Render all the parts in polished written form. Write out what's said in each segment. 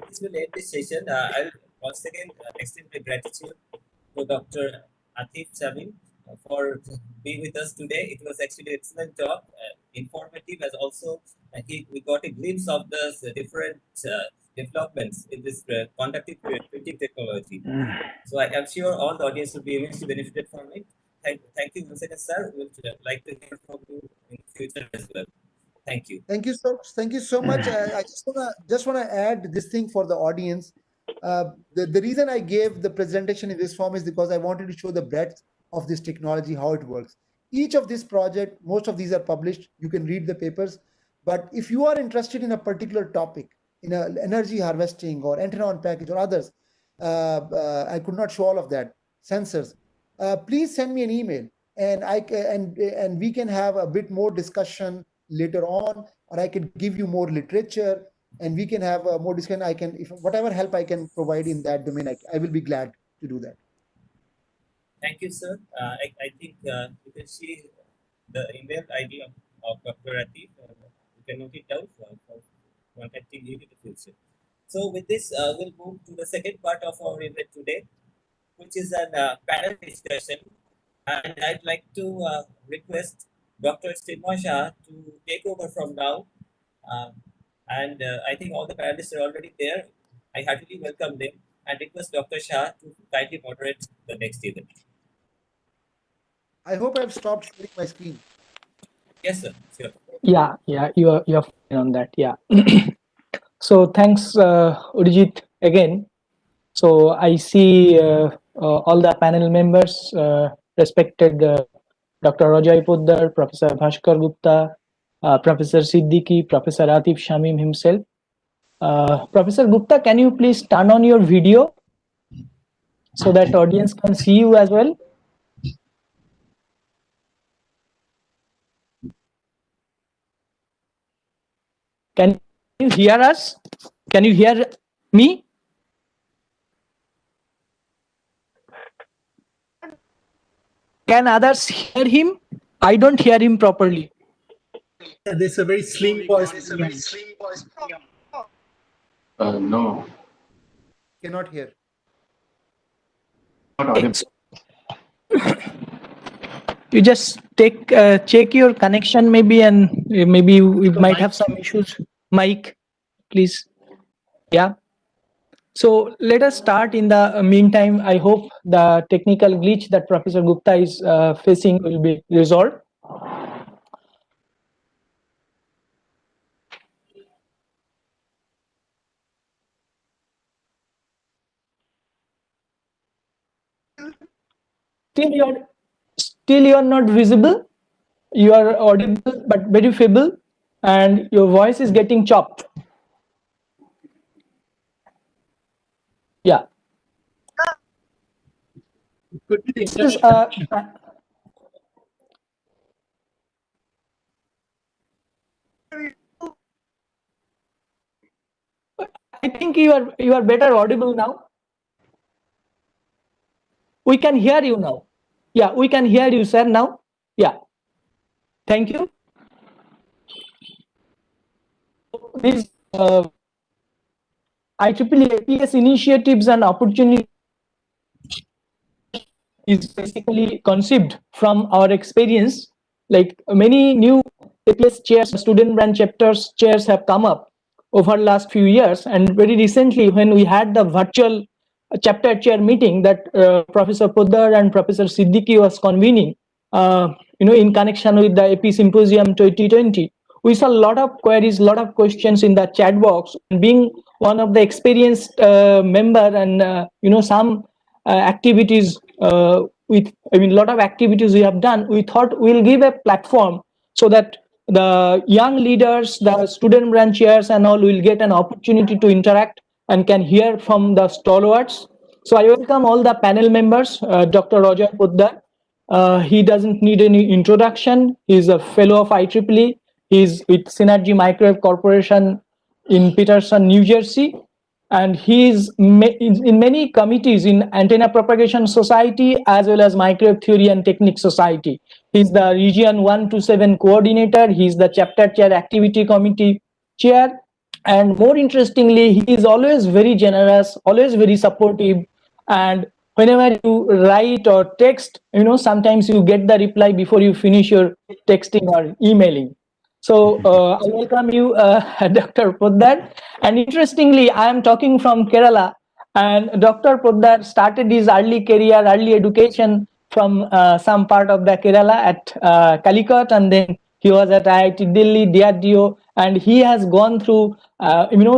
This will end this session. I'll once again extend my gratitude to Dr. Atif Shamim for being with us today. It was actually an excellent talk, informative, as also we got a glimpse of the different developments in this conductive printing technology. So I am sure all the audience will be immensely benefited from it. Thank you once again, sir. We would like to hear from you in the future as well. Thank you. Thank you so much. I just wanna add this thing for the audience. The reason I gave the presentation in this form is because I wanted to show the breadth of this technology, how it works. Each of this project, most of these are published. You can read the papers. But if you are interested in a particular topic, in energy harvesting or antenna on package or others, I could not show all of that, sensors. Please send me an email, and we can have a bit more discussion later on, or I can give you more literature, and we can have more discussion. If whatever help I can provide in that domain, I will be glad to do that. Thank you, sir. I think you can see the email ID of Dr. Atif. You can note it down for contacting you in the future. So with this, we'll move to the second part of our event today, which is a panel discussion. And I'd like to request Dr. Chinmoy to take over from now. And I think all the panelists are already there. I heartily welcome them and request Dr. Shah to kindly moderate the next event. I hope I've stopped sharing my screen. Yes, sir. Sure. Yeah, you're fine on that. Yeah. So thanks, Urijit, again. So I see all the panel members, respected Dr. Ajay Poddar, Professor Bhaskar Gupta, Professor Siddiqui, Professor Atif Shamim himself. Professor Gupta, can you please turn on your video so that audience can see you as well? Can you hear us? Can you hear me? Can others hear him? I don't hear him properly. There's a very slim voice. No. Cannot hear. You just check your connection maybe, and maybe we might have some issues. Mike, please. Yeah. So let us start. In the meantime, I hope the technical glitch that Professor Gupta is facing will be resolved. Still you are not visible. You are audible but very feeble, and your voice is getting chopped. Yeah. This is, I think you are better audible now. We can hear you now. Yeah, we can hear you, sir, now. Yeah. Thank you. These IEEE APS initiatives and opportunities is basically conceived from our experience. Like many new APS chairs, student branch chapters chairs have come up over the last few years, and very recently when we had the virtual chapter chair meeting that Professor Poddar and Professor Siddiqui was convening, in connection with the AP Symposium 2020, we saw a lot of queries, a lot of questions in the chat box. Being one of the experienced member, and some activities a lot of activities we have done, we thought we'll give a platform so that the young leaders, the student branch chairs and all will get an opportunity to interact and can hear from the stalwarts. So I welcome all the panel members. Dr. Ajay Poddar, he doesn't need any introduction. He's a fellow of IEEE. He's with Synergy Microwave Corporation in Peterson, New Jersey. And he's in many committees in Antenna Propagation Society as well as Microwave Theory and Technique Society. He's the Region 1 to 7 coordinator. He's the Chapter Chair Activity Committee Chair. And more interestingly, he is always very generous, always very supportive. And whenever you write or text, sometimes you get the reply before you finish your texting or emailing. So I welcome you, Dr. Poddar. And interestingly, I am talking from Kerala, and Dr. Poddar started his early career, early education from some part of the Kerala at Calicut, and then he was at IIT Delhi, DRDO, and he has gone through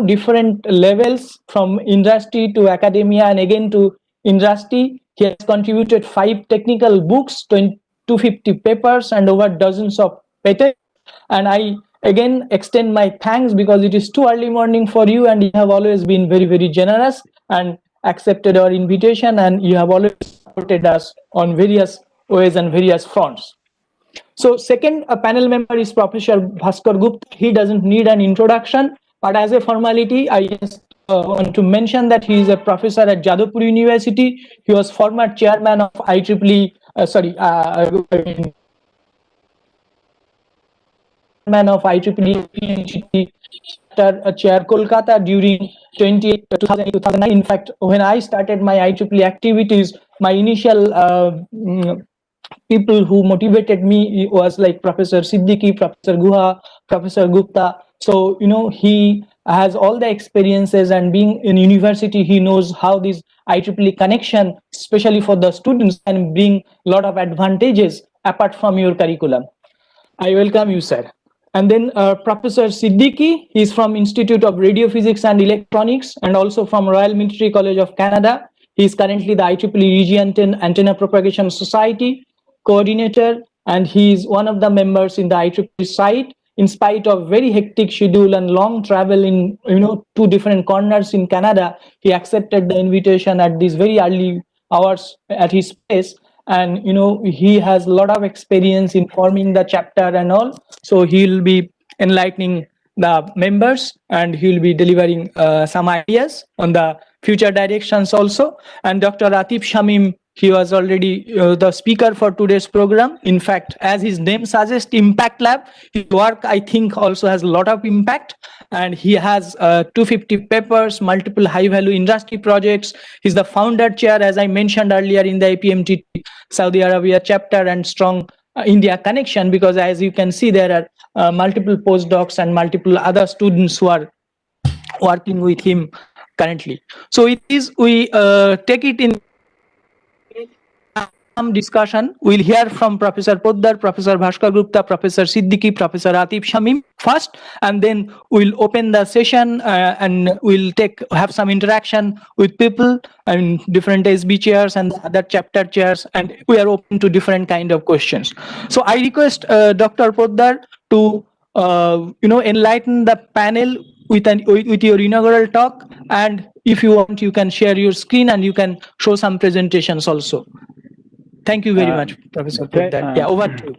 different levels from industry to academia and again to industry. He has contributed 5 technical books, 250 papers, and over dozens of patents. And I again extend my thanks because it is too early morning for you, and you have always been very, very generous and accepted our invitation, and you have always supported us on various ways and various fronts. So second panel member is Professor Bhaskar Gupta. He doesn't need an introduction, but as a formality, I just want to mention that he is a professor at Jadavpur University. He was former chairman of IEEE, chairman of IEEE chair Kolkata during 2009. In fact, when I started my IEEE activities, my initial people who motivated me was like Professor Siddiqui, Professor Guha, Professor Gupta. So he has all the experiences, and being in university, he knows how this IEEE connection, especially for the students, can bring a lot of advantages apart from your curriculum. I welcome you, sir. And then Professor Siddiqui, he's from Institute of Radio Physics and Electronics, and also from Royal Military College of Canada. He is currently the IEEE Region 10 Antenna Propagation Society coordinator, and he is one of the members in the IEEE site. In spite of very hectic schedule and long travel in 2 different corners in Canada, he accepted the invitation at these very early hours at his place. And he has a lot of experience in forming the chapter and all, so he'll be enlightening the members, and he'll be delivering some ideas on the future directions also. And Dr. Atif Shamim, he was already the speaker for today's program. In fact, as his name suggests, Impact Lab, his work, I think, also has a lot of impact. And he has 250 papers, multiple high-value industry projects. He's the founder chair, as I mentioned earlier, in the APMTT Saudi Arabia chapter, and strong India connection, because as you can see, there are multiple postdocs and multiple other students who are working with him currently. So it is, we take it in some discussion. We'll hear from Professor Poddar, Professor Bhaskar Gupta, Professor Siddiqui, Professor Atif Shamim first, and then we'll open the session and we'll have some interaction with people and different SB chairs and other chapter chairs, and we are open to different kind of questions. So I request Dr. Poddar to enlighten the panel with your inaugural talk, and if you want, you can share your screen and you can show some presentations also. Thank you very much, Professor Poddar. Yeah, over to you.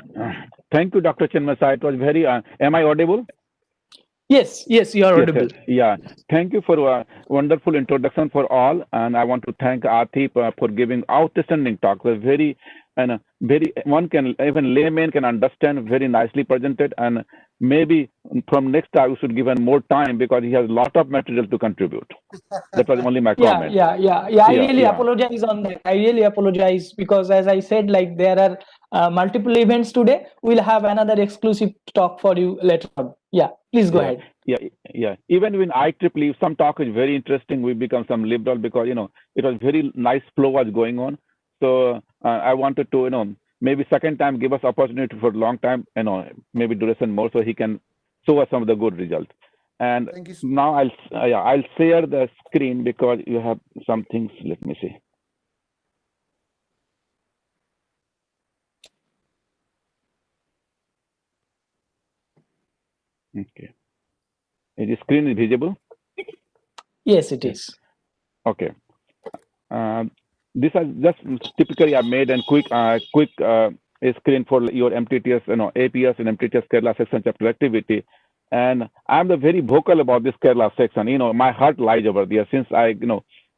Thank you, Dr. Chinmoy. It was very. Am I audible? Yes, you are audible. Yes. Yeah. Thank you for a wonderful introduction for all, and I want to thank Atif for giving outstanding talk. It was very, and one can, even layman can understand, very nicely presented, and maybe from next time we should give him more time because he has a lot of material to contribute. That was only my comment. Yeah. I really apologize on that. I really apologize because, as I said, like there are multiple events today. We'll have another exclusive talk for you later on. Yeah, please go ahead. Yeah. Even when IEEE, some talk is very interesting. We become some liberal because it was very nice flow was going on. So I wanted to maybe second time give us opportunity for a long time, maybe duration more, so he can show us some of the good results. And now I'll share the screen because you have some things. Let me see. Okay. Is the screen visible? Yes, it is. Okay. This is just typically I made a quick screen for your MTTS, APS and MTTS Kerala section chapter activity. And I'm very vocal about this Kerala section. My heart lies over there since I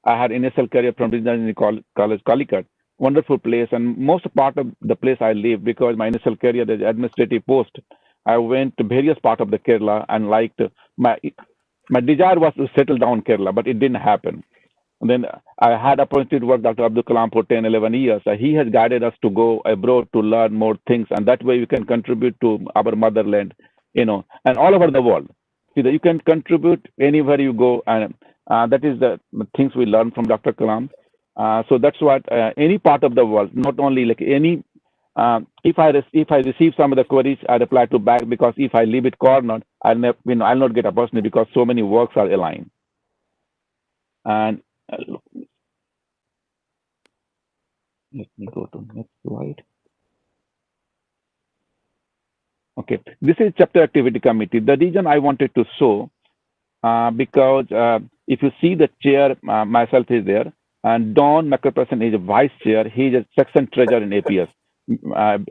had initial career from Regional College, Calicut, wonderful place, and most part of the place I live because my initial career as administrative post, I went to various part of the Kerala and liked my desire was to settle down Kerala, but it didn't happen. And then I had opportunity to work Dr. Abdul Kalam for 10, 11 years. He has guided us to go abroad to learn more things, and that way we can contribute to our motherland, and all over the world. See, that you can contribute anywhere you go, and that is the things we learn from Dr. Kalam. So that's what any part of the world, not only like any. If I receive some of the queries, I reply to back, because if I leave it cornered, I'll not get opportunity because so many works are aligned. And let me go to next slide. Okay, this is chapter activity committee. The reason I wanted to show, because if you see the chair, myself is there, and Don McPherson is a vice chair. He is a section treasurer in APS.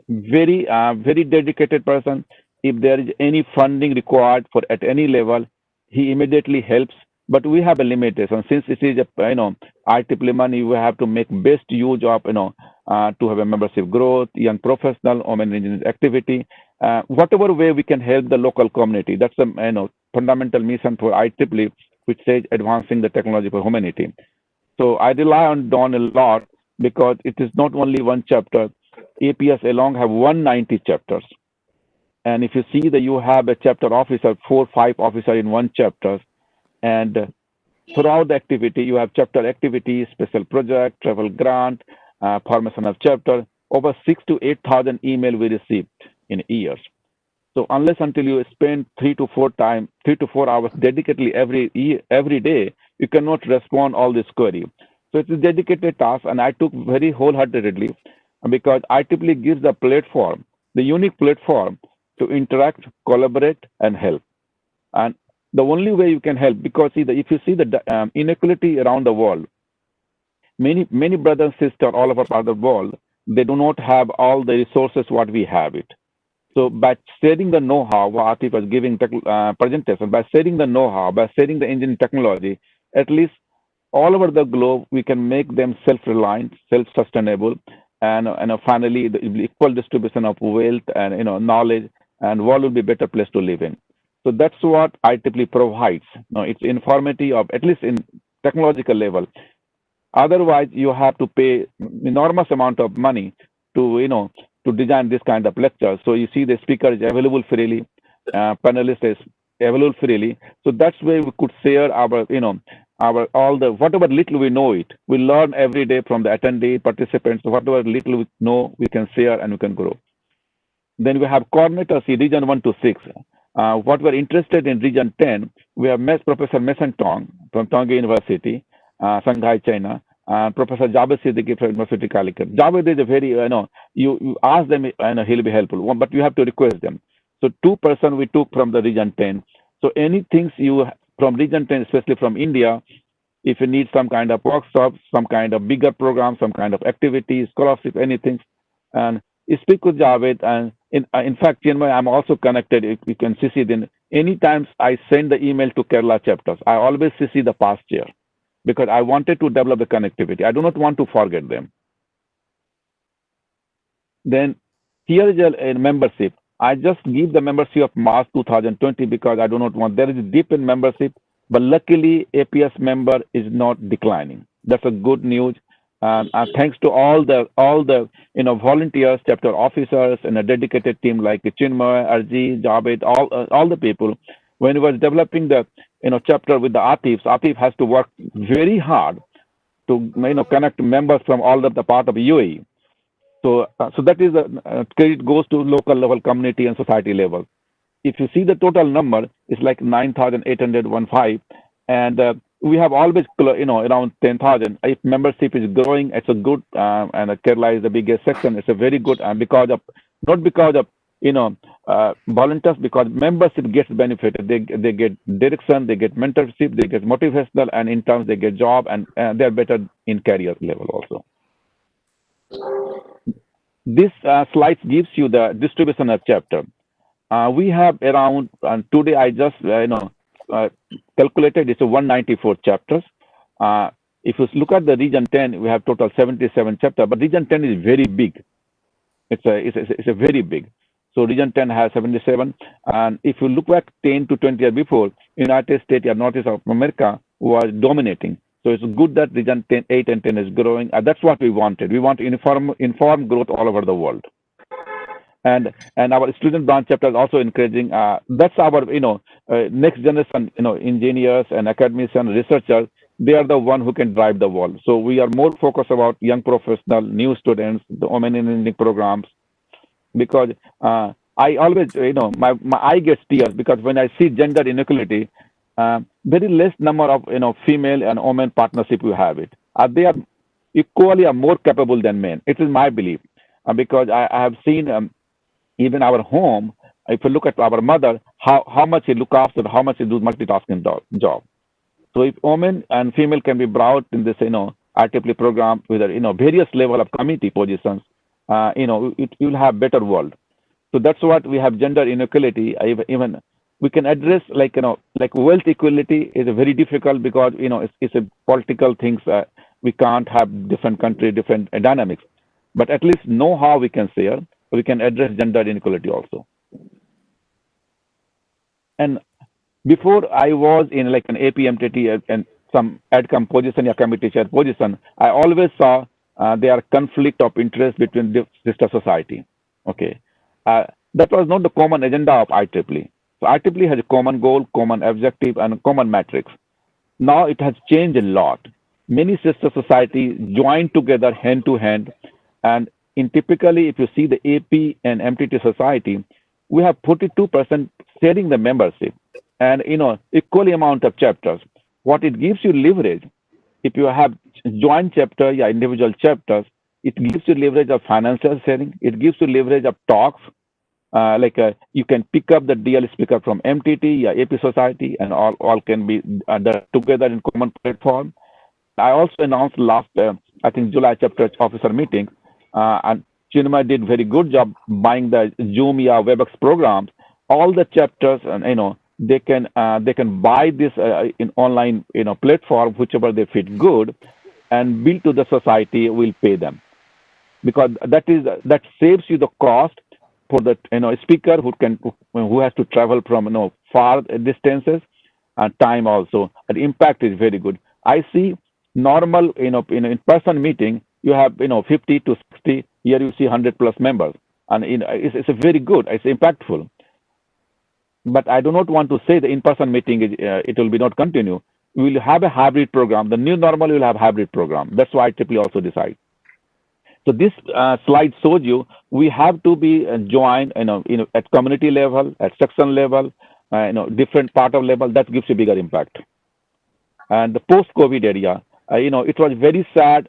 Very dedicated person. If there is any funding required for at any level, he immediately helps. But we have a limitation, since it is a IEEE money. We have to make best use of to have a membership growth, young professional, women engineering activity, whatever way we can help the local community. That's the fundamental mission for IEEE, which says advancing the technology for humanity. So I rely on Don a lot, because it is not only one chapter. APS alone have 190 chapters. And if you see that you have a chapter officer, 4 or 5 officers in one chapter, and throughout the activity, you have chapter activities, special project, travel grant, formation of chapter, over 6,000 to 8,000 email we received in years. So unless until you spend 3 to 4 hours dedicatedly every day, you cannot respond all this query. So it's a dedicated task, and I took very wholeheartedly, because IEEE gives the platform, the unique platform to interact, collaborate, and help. And the only way you can help, because if you see the inequality around the world, many brothers and sisters all over part of the world, they do not have all the resources what we have it. So by sharing the know-how, what Atif was giving presentation, by sharing the know-how, by sharing the engineering technology, at least all over the globe, we can make them self-reliant, self-sustainable, and finally the equal distribution of wealth and knowledge, and world will be a better place to live in. So that's what IEEE provides. It's informative of, at least in technological level. Otherwise, you have to pay enormous amount of money to to design this kind of lecture. So you see the speaker is available freely, panelist is available freely. So that's where we could share our all the whatever little we know it. We learn every day from the attendee participants. Whatever little we know, we can share and we can grow. Then we have coordinators, region 1 to 6. What we're interested in region 10, we have Professor Mason Tong from Tongji University, Shanghai, China, Professor Jawad Siddiqui from University Calicut. Jawad is a very, you ask them, he'll be helpful, but you have to request them. So 2 persons we took from the region 10. So anything you from region 10, especially from India, if you need some kind of workshop, some kind of bigger program, some kind of activities, scholarship, anything, and speak with Jawad. And in fact, Chinmoy, I'm also connected. You can CC then. Anytime I send the email to Kerala chapters, I always CC the past year, because I wanted to develop the connectivity. I do not want to forget them. Then here is a membership. I just give the membership of March 2020 because I do not want, there is a dip in membership, but luckily APS member is not declining. That's a good news. And thanks to all the volunteers, chapter officers, and a dedicated team like Chinmoy, Ajay, Jawad, all the people. When he was developing the chapter with the Atif has to work very hard to connect members from all of the part of UAE. So that is credit goes to local level, community and society level. If you see the total number, it's like 9,815, and we have always around 10,000. If membership is growing, it's a good, and Kerala is the biggest section. It's a very good, and not because of volunteers, because membership gets benefited. They get direction, they get mentorship, they get motivational, and in turn they get job, and they're better in career level also. This slide gives you the distribution of chapter. We have around, today I just calculated, it's a 194 chapters. If you look at the region 10, we have total 77 chapters, but region 10 is very big. It's a very big. So region 10 has 77. And if you look back 10 to 20 years before, United States or Northeast of America was dominating. So it's good that region 10, 8 and 10 is growing. That's what we wanted. We want uniform growth all over the world. And our student branch chapter is also encouraging. That's our next generation engineers and academicians, researchers. They are the one who can drive the world. So we are more focused about young professional, new students, the women in engineering programs, because I always my eye gets tears because when I see gender inequality, very less number of female and women partnership we have it. They are equally or more capable than men. It is my belief because I have seen. Even our home, if you look at our mother, how much she look after, how much she do multitasking job. So if women and female can be brought in this, IEEE program with various level of committee positions, it will have better world. So that's what we have gender inequality. Even we can address like wealth equality is very difficult because it's a political things. We can't have different country, different dynamics, but at least know how we can share. We can address gender inequality also. And before I was in like an AP, MTT, and some ADCOM position or committee chair position, I always saw there are conflict of interest between the sister society. Okay, that was not the common agenda of IEEE. So IEEE has a common goal, common objective, and a common matrix. Now it has changed a lot. Many sister societies join together hand to hand, and typically, if you see the AP and MTT society, we have 42% sharing the membership and equally amount of chapters. What it gives you leverage, if you have joint chapter or individual chapters, it gives you leverage of financial sharing. It gives you leverage of talks. You can pick up the DL speaker from MTT or AP society, and all can be done together in common platform. I also announced last, I think July chapter officer meeting. And Chinmoy did very good job buying the Zoom or WebEx programs. All the chapters, and they can buy this in online platform, whichever they fit good, and bill to the society will pay them, because that saves you the cost for the speaker who has to travel from far distances, and time also. And impact is very good. I see normal in person meeting you have 50 to 60. Here you see 100 plus members, and it's a very good. It's impactful. But I do not want to say the in-person meeting it will be not continue. We will have a hybrid program. The new normal will have hybrid program. That's why IEEE also decide. So this slide shows you we have to be joined at community level, at section level, different part of level. That gives a bigger impact. And the post-COVID area, it was very sad.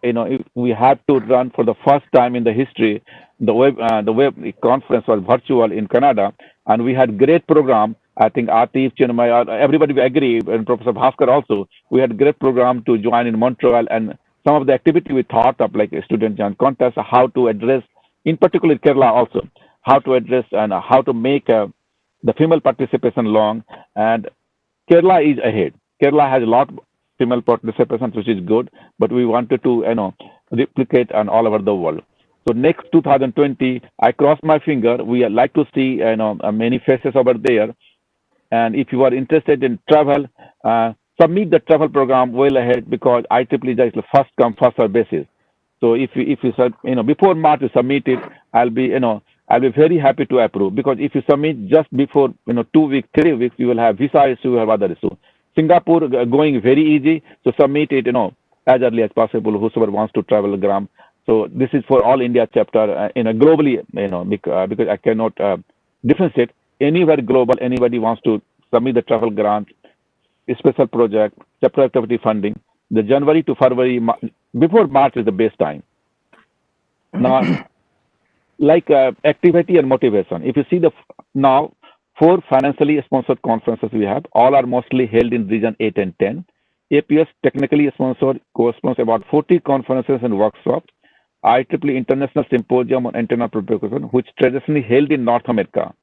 We had to run for the first time in the history. The web conference was virtual in Canada, and we had great program. I think Atif, Chinmoy, everybody agree, and Professor Bhaskar also. We had great program to join in Montreal, and some of the activity we thought of, like a student joint contest, how to address, in particular Kerala also, how to address and how to make the female participation long. And Kerala is ahead. Kerala has a lot female participation, which is good, but we wanted to replicate and all over the world. So next 2020, I cross my finger. We like to see many faces over there. And if you are interested in travel, submit the travel program well ahead, because IEEE is the first come first serve basis. So if you before March you submit it, I'll be very happy to approve, because if you submit just before 2 weeks, 3 weeks, you will have visa issue, you have other issue. Singapore going very easy, so submit it as early as possible. Whosoever wants to travel, Gram. So this is for all India chapter globally, because I cannot differentiate anywhere global. Anybody wants to submit the travel grant, a special project, chapter activity funding. The January to February, before March is the best time. Now, like activity and motivation. If you see now, 4 financially sponsored conferences we have, all are mostly held in region 8 and 10. APS technically sponsored, co-sponsors about 40 conferences and workshops. IEEE International Symposium on Antenna Propagation, which traditionally held in North America,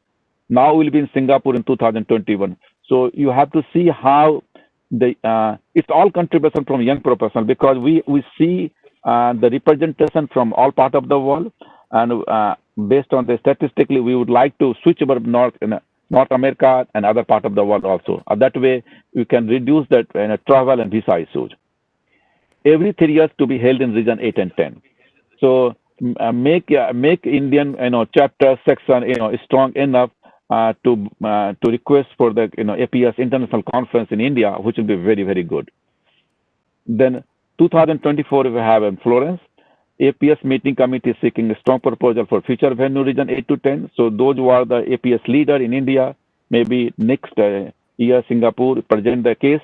now will be in Singapore in 2021. So you have to see how it's all contribution from young professionals, because we see the representation from all part of the world. and based on the statistically, we would like to switch over North America and other part of the world also. That way, we can reduce that travel and visa issues. Every 3 years to be held in region 8 and 10. So make Indian chapter section strong enough to request for the APS international conference in India, which will be very, very good. Then 2024 we have in Florence. APS meeting committee seeking a strong proposal for future venue region 8 to 10. So those who are the APS leader in India, maybe next year Singapore present the case.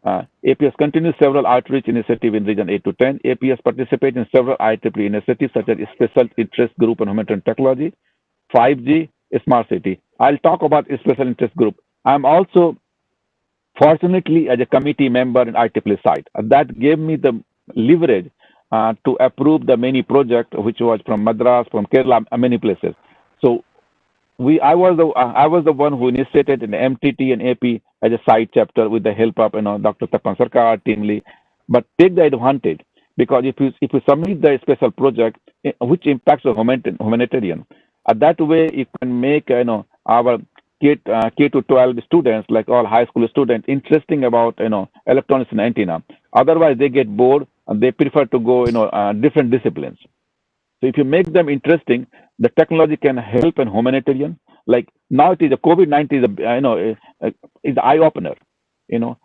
APS continues several outreach initiatives in region 8 to 10. APS participates in several IEEE initiatives such as Special Interest Group on Human Technology, 5G, Smart City. I'll talk about a Special Interest Group. I'm also fortunately as a committee member in IEEE site. That gave me the leverage to approve the many projects, which was from Madras, from Kerala, many places. So I was the one who initiated an MTT and AP as a side chapter with the help of Dr. Tapan Sarkar, team lead. But take the advantage, because if you submit the special project which impacts the humanitarian, that way you can make our K to 12 students, like all high school students, interesting about electronics and antenna. Otherwise, they get bored and they prefer to go different disciplines. So if you make them interesting, the technology can help in humanitarian. Like now, it is a COVID-19 is the eye opener.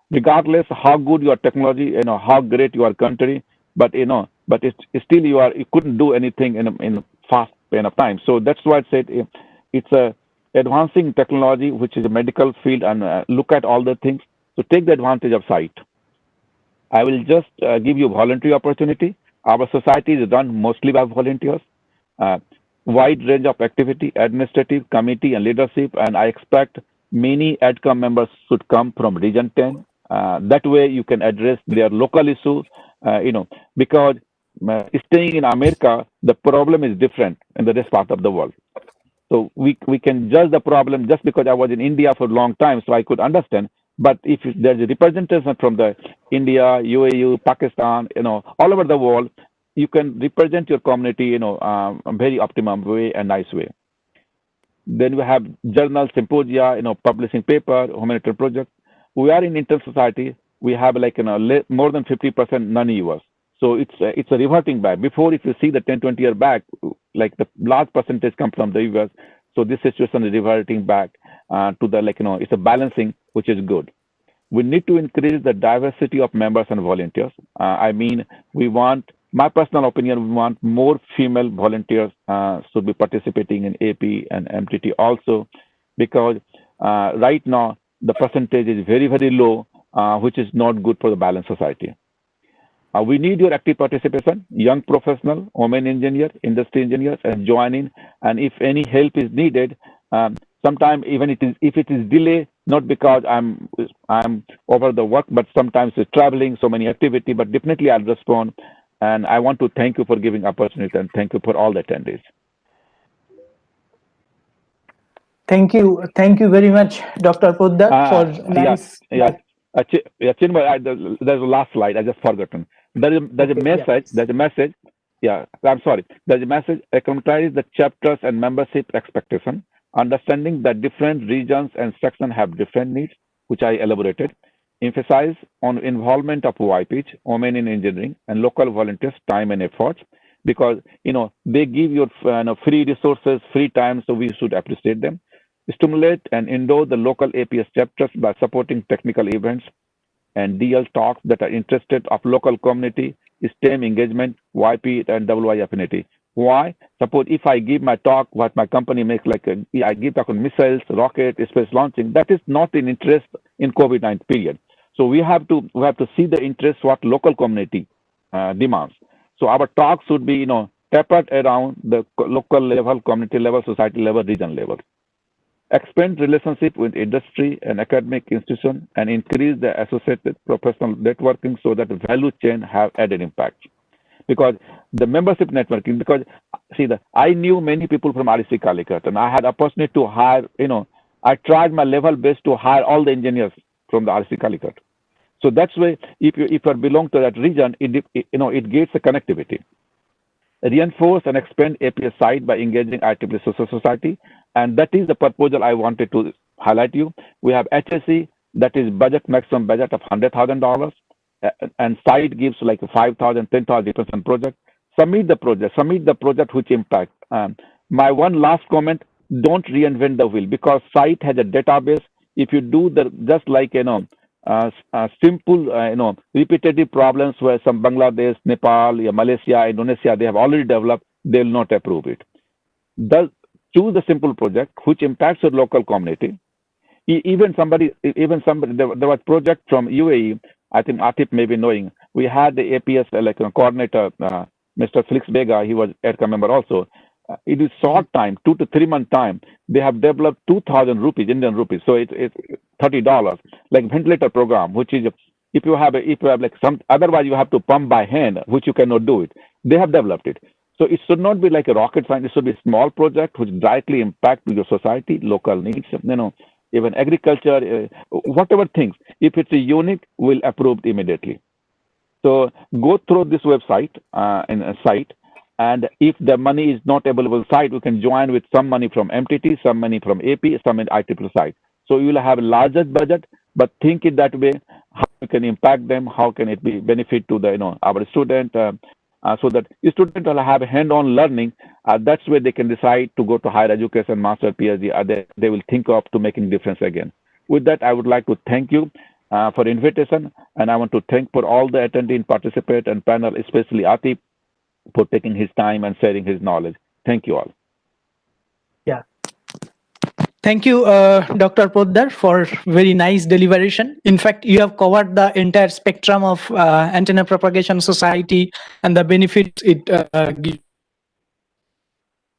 Regardless how good your technology, how great your country, but it's still you couldn't do anything in fast enough time. So that's why I said it's a advancing technology, which is a medical field, and look at all the things. So take the advantage of site. I will just give you voluntary opportunity. Our society is run mostly by volunteers. Wide range of activity, administrative, committee, and leadership, and I expect many ADCOM members should come from Region 10. That way you can address their local issues, because staying in America, the problem is different in the rest part of the world. So we can judge the problem just because I was in India for a long time, so I could understand. But if there's a representation from the India, UAE, Pakistan, all over the world, you can represent your community, a very optimum way and nice way. Then we have journal, symposia, publishing paper, humanitarian project. We are in inter society. We have like more than 50% non-US. So it's a reverting back. Before, if you see the 10, 20 year back, like the large percentage come from the US. So this situation is reverting back to the it's a balancing, which is good. We need to increase the diversity of members and volunteers. We want, my personal opinion, we want more female volunteers should be participating in AP and MTT also, because right now the percentage is very, very low, which is not good for the balanced society. We need your active participation, young professional, women engineer, industry engineers, and join in. And if any help is needed, sometimes even if it is delay, not because I'm over the work, but sometimes it's traveling, so many activity, but definitely I'll respond. And I want to thank you for giving opportunity, and thank you for all the attendees. Thank you very much, Dr. Poddar, for nice. Chinmoy, there's a last slide. I just forgotten. There's a message. Yes. There's a message. Yeah, I'm sorry. There's a message. Acclimatize the chapters and membership expectation, understanding that different regions and sections have different needs, which I elaborated. Emphasize on involvement of YPH, women in engineering, and local volunteers' time and efforts, because they give you free resources, free time, so we should appreciate them. Stimulate and endorse the local APS chapters by supporting technical events and DL talks that are interested of local community, STEM engagement, YP and WI affinity. Why? Suppose if I give my talk, what my company makes, I give talk on missiles, rocket, space launching, that is not in interest in COVID-19 period. So we have to see the interest what local community demands. So our talk should be tapered around the local level, community level, society level, region level. Expand relationship with industry and academic institution, and increase the associated professional networking so that the value chain have added impact. Because the membership networking, because I knew many people from REC Calicut, and I had opportunity to hire, I tried my level best to hire all the engineers from the REC Calicut. So that's why if you belong to that region, it gets a connectivity. reinforce and expand APS site by engaging IEEE social society. And that is the proposal I wanted to highlight you. We have HSE, that is maximum budget of $100,000, and site gives like 5,000, 10,000 depends on project. Submit the project which impact. My one last comment: don't reinvent the wheel, because site has a database. If you do the just like simple repetitive problems where some Bangladesh, Nepal, Malaysia, Indonesia they have already developed, they will not approve it. Choose the simple project which impacts your local community. Even somebody, there was project from UAE. I think Atif may be knowing. We had the APS coordinator, Mr. Felix Bega. He was ERCA member also. It is short time, 2 to 3 month time. They have developed 2,000 rupees, Indian rupees. So it's $30, like ventilator program, which is if you have like some, otherwise you have to pump by hand, which you cannot do it. They have developed it. So it should not be like a rocket science. It should be a small project which directly impact your society, local needs, even agriculture, whatever things. If it's a unique, we'll approve it immediately. So go through this website in a site, and if the money is not available site, we can join with some money from MTT, some money from AP, some in IEEE site. So you will have a larger budget, but think it that way. How we can impact them? How can it be benefit to the our student? So that the student will have hand-on learning. That's where they can decide to go to higher education, master, PhD. They will think of to making difference again. With that, I would like to thank you for invitation, and I want to thank for all the attending, participate, and panel, especially Atif, for taking his time and sharing his knowledge. Thank you all. Yeah. Thank you, Dr. Poddar, for very nice deliberation. In fact, you have covered the entire spectrum of antenna propagation society and the benefits it gives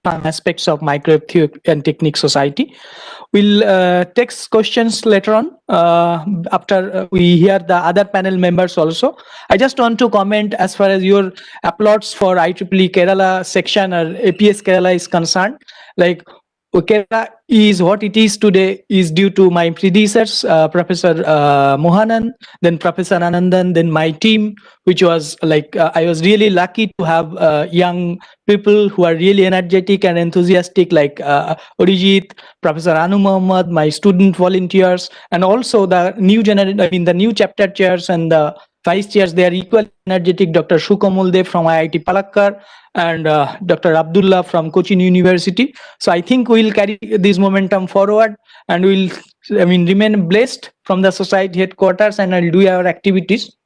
some aspects of microwave theory and technique society. We'll take questions later on after we hear the other panel members also. I just want to comment as far as your applauds for IEEE Kerala section or APS Kerala is concerned. Like Kerala is what it is today is due to my predecessors, Professor Mohanan, then Professor Anandan, then my team, which was like I was really lucky to have young people who are really energetic and enthusiastic, like Orijit, Professor Anu Muhammad, my student volunteers, and also the new generation. I mean, the new chapter chairs and the vice chairs. They are equally energetic. Dr. Shukamul Dev from IIT Palakkar and Dr. Abdullah from Cochin University. So I think we'll carry this momentum forward, and we'll, remain blessed from the society headquarters, and I'll do our activities.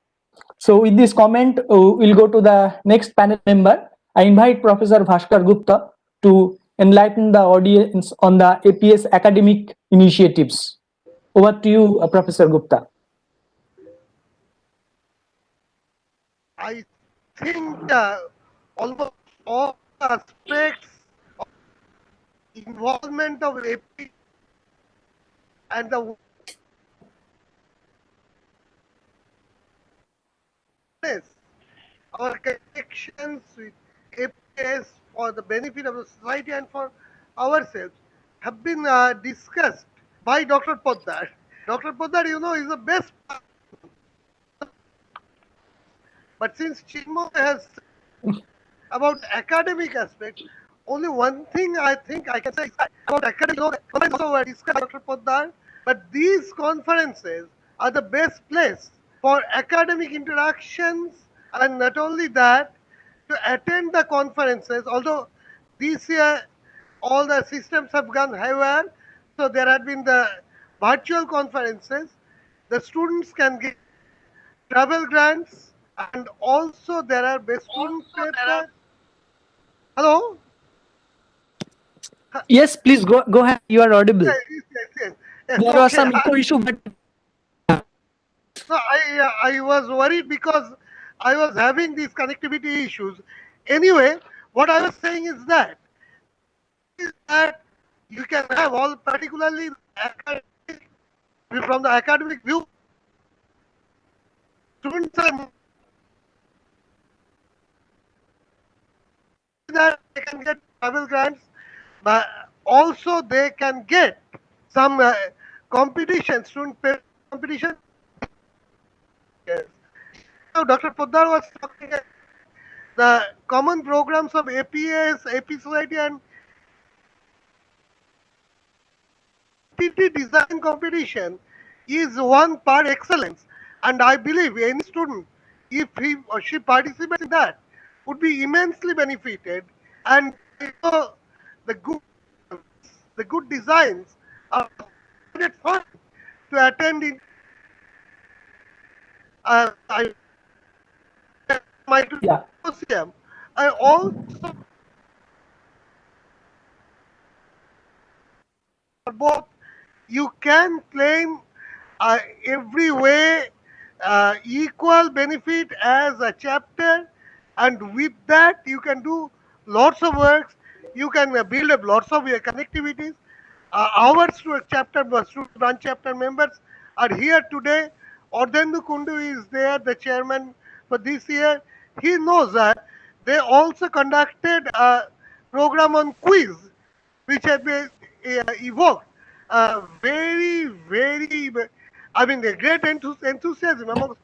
So with this comment, we'll go to the next panel member. I invite Professor Bhaskar Gupta to enlighten the audience on the APS academic initiatives. Over to you, Professor Gupta. I think almost all aspects of involvement of AP and the our connections with APS for the benefit of the society and for ourselves have been discussed by Dr. Poddar. Dr. Poddar, is the best. But since Chinmoy has about academic aspect, only one thing I think I can say is about academic. Also were discussed, Dr. Poddar, but these conferences are the best place for academic interactions, and not only that, to attend the conferences. Although this year all the systems have gone haywire, so there have been the virtual conferences. The students can get travel grants, and also there are best student paper. Hello? Yes, please go ahead. You are audible. Yes. There was some echo issue, but no, I was worried because I was having these connectivity issues. Anyway, what I was saying is that you can have all, particularly academic, from the academic view, students are that they can get travel grants, but also they can get some competition, student competition. Yes. So Dr. Poddar was talking the common programs of APS, AP Society, and MTT design competition is one par excellence. And I believe any student, if he or she participates in that, would be immensely benefited. And you know, the good the good designs are fun to attend in I my Yeah. museum. I also both you can claim every way equal benefit as a chapter, and with that you can do lots of works. You can build up lots of connectivities. Our chapter student branch chapter members are here today. Ordendu Kundu is there, the chairman for this year. He knows that they also conducted a program on quiz, which has been evoked very, I mean, the great enthusiasm amongst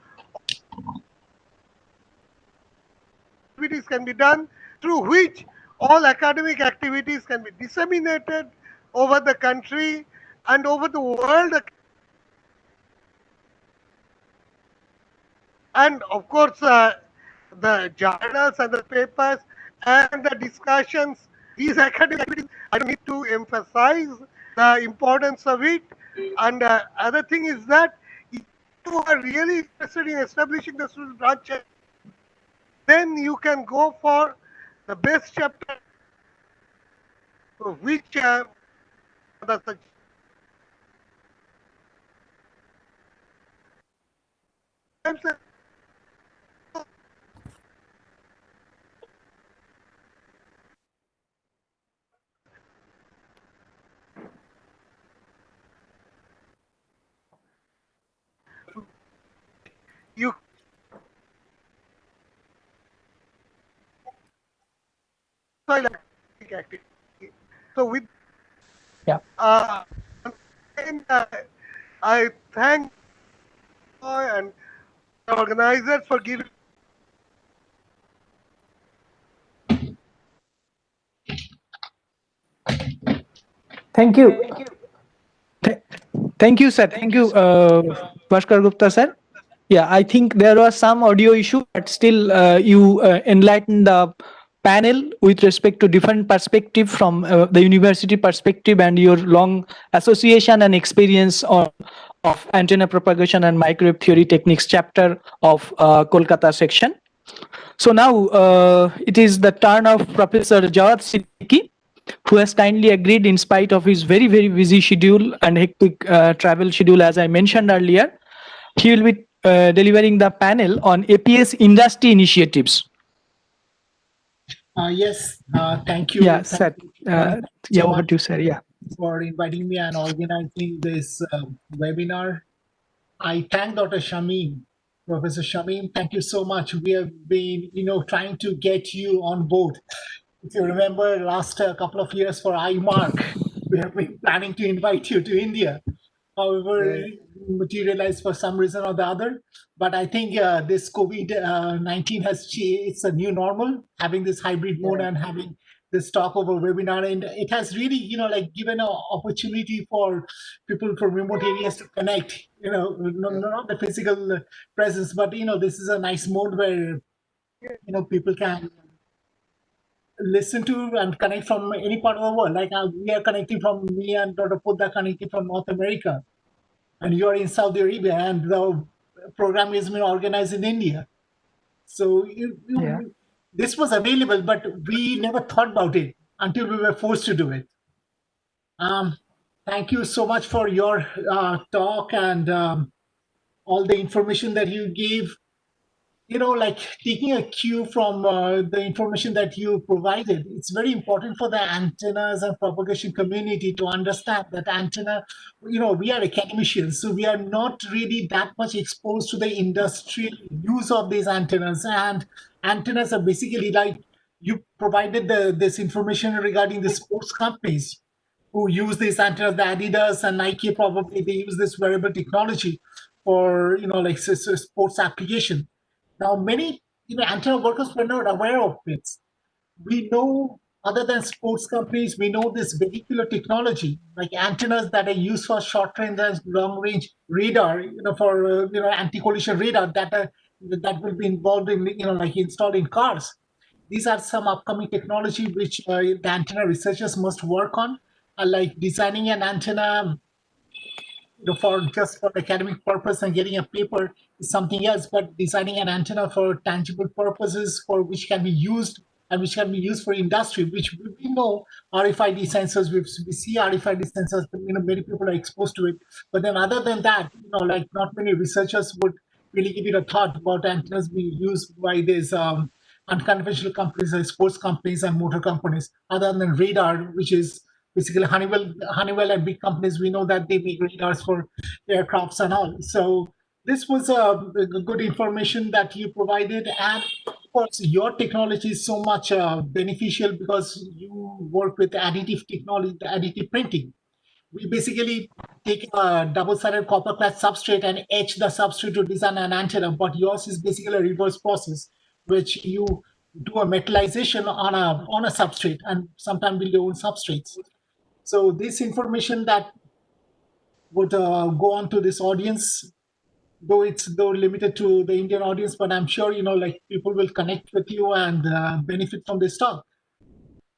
activities can be done, through which all academic activities can be disseminated over the country and over the world. And of course, the journals and the papers and the discussions, these academic activities, I don't need to emphasize the importance of it. And other thing is that if you are really interested in establishing the student branch, then you can go for the best chapter, which the you activity. So with Yeah. and, I thank and the organizers for giving. Thank you. Thank you, sir. Thank you, Bhaskar Gupta, sir. Yeah, I think there was some audio issue, but still you enlightened the panel with respect to different perspective from the university perspective and your long association and experience of antenna propagation and microwave theory techniques chapter of Kolkata section. So now it is the turn of Professor Jawad Siddiqui, who has kindly agreed in spite of his very busy schedule and hectic travel schedule, as I mentioned earlier. He will be delivering the panel on APS industry initiatives. Yes, thank you. Yeah, Thank sir. you Yeah, so over much to you, sir. Yeah. for inviting me and organizing this webinar. I thank Dr. Shamim, Professor Shamim. Thank you so much. We have been, trying to get you on board. If you remember, last couple of years for iMark, we have been planning to invite you to India. However, it materialized for some reason or the other. But I think this COVID-19 has changed. It's a new normal, having this hybrid mode and having this talk over webinar. And it has really, given an opportunity for people from remote areas to connect, not the physical presence, but, this is a nice mode where, people can listen to and connect from any part of the world. Like we are connecting from, me and Dr. Poddar connecting from North America, and you are in Saudi Arabia, and the program is being organized in India. So this was available, but we never thought about it until we were forced to do it. Thank you so much for your talk and all the information that you gave. Like taking a cue from the information that you provided, it's very important for the antennas and propagation community to understand that antenna, we are academicians, so we are not really that much exposed to the industrial use of these antennas. And antennas are basically like, you provided this information regarding the sports companies who use these antennas, the Adidas and Nike, probably they use this wearable technology for, like sports application. Now, many antenna workers were not aware of it. We know, other than sports companies, we know this vehicular technology, like antennas that are used for short range and long range radar, for anti-collision radar that will be involved in, like installed in cars. These are some upcoming technology which the antenna researchers must work on, like designing an antenna for just for academic purpose and getting a paper is something else, but designing an antenna for tangible purposes for which can be used and which can be used for industry, which we know RFID sensors, we see RFID sensors, many people are exposed to it. But then other than that, like not many researchers would really give it a thought about antennas being used by these unconventional companies like sports companies and motor companies, other than radar, which is basically Honeywell and big companies. We know that they make radars for aircrafts and all. So this was a good information that you provided, and of course your technology is so much beneficial because you work with additive technology, additive printing. We basically take a double-sided copper clad substrate and etch the substrate to design an antenna, but yours is basically a reverse process, which you do a metallization on a substrate and sometimes build your own substrates. So this information that would go on to this audience, though limited to the Indian audience, but I'm sure like people will connect with you and benefit from this talk.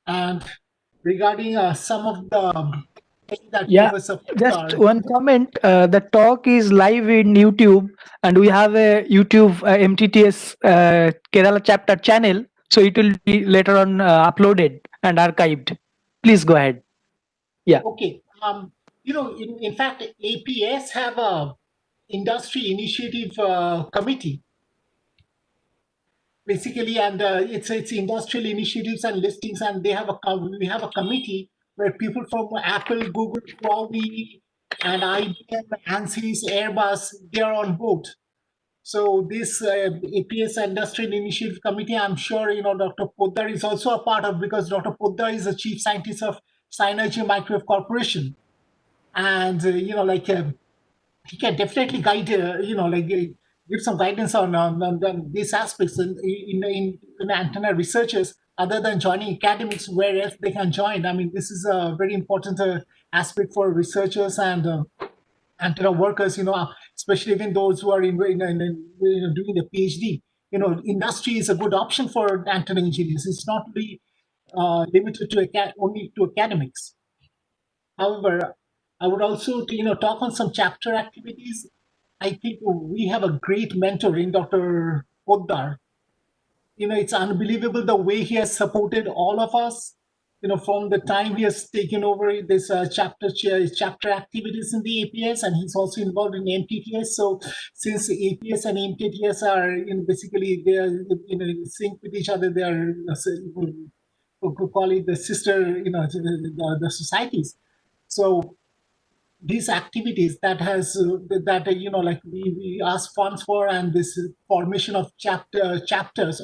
And regarding some of the things that Professor Just one comment. The talk is live in YouTube, and we have a YouTube MTTS Kerala chapter channel, so it will be later on uploaded and archived. Please go ahead. Yeah. Okay. In fact, APS have a industry initiative committee, basically, and it's industrial initiatives and listings, and we have a committee where people from Apple, Google, Huawei, and IBM, ANSYS, Airbus, they are on board. So this APS Industrial Initiative Committee, I'm sure Dr. Poddar is also a part of, because Dr. Poddar is the chief scientist of Synergy Microwave Corporation, and he can definitely guide, give some guidance on these aspects in antenna researchers, other than joining academics, where else they can join. I mean, this is a very important aspect for researchers and antenna workers, especially even those who are doing the PhD. Industry is a good option for antenna engineers. It's not really limited to only to academics. However, I would also talk on some chapter activities. I think we have a great mentor in Dr. Poddar. It's unbelievable the way he has supported all of us. From the time he has taken over this chapter activities in the APS, and he's also involved in MTTS. So since APS and MTTS are basically they are in sync with each other, they are we call it the sister, the societies. So these activities that has like we ask funds for, and this formation of chapters,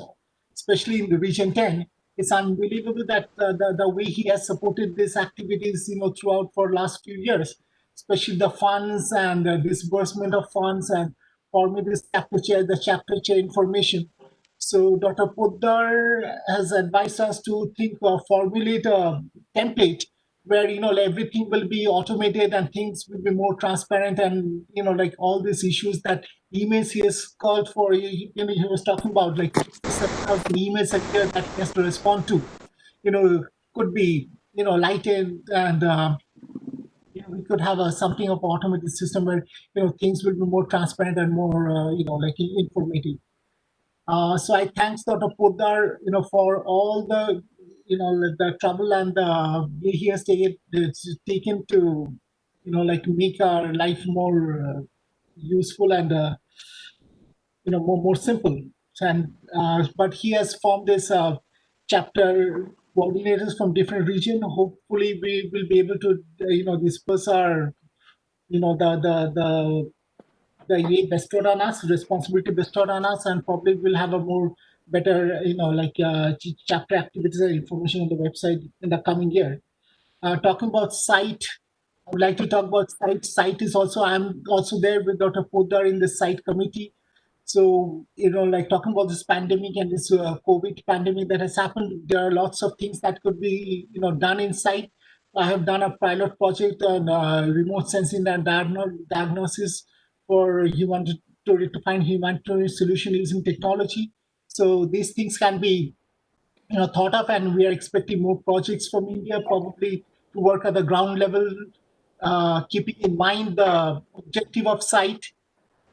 especially in the region 10, it's unbelievable that the way he has supported these activities throughout for last few years, especially the funds and disbursement of funds, and forming this chapter chair information. So Dr. Poddar has advised us to formulate a template where everything will be automated and things will be more transparent, and like all these issues that emails he has called for, he was talking about like 7,000 emails a year that he has to respond to, could be lightened, and we could have something of automated system where things will be more transparent and more like informative. So I thanks Dr. Poddar, for all the, the trouble and the way he has taken to, like make our life more useful and, more simple. And but he has formed this chapter coordinators from different regions. Hopefully, we will be able to, disperse our, the bestowed on us, responsibility bestowed on us, and probably we'll have a more better, chapter activities and information on the website in the coming year. Talking about site, I would like to talk about site. Site is also, I'm also there with Dr. Poddar in the site committee. So, like talking about this pandemic and this COVID pandemic that has happened, there are lots of things that could be, done inside. I have done a pilot project on remote sensing and diagnosis for to find humanitarian solution using technology. So these things can be, thought of, and we are expecting more projects from India, probably to work at the ground level, keeping in mind the objective of site.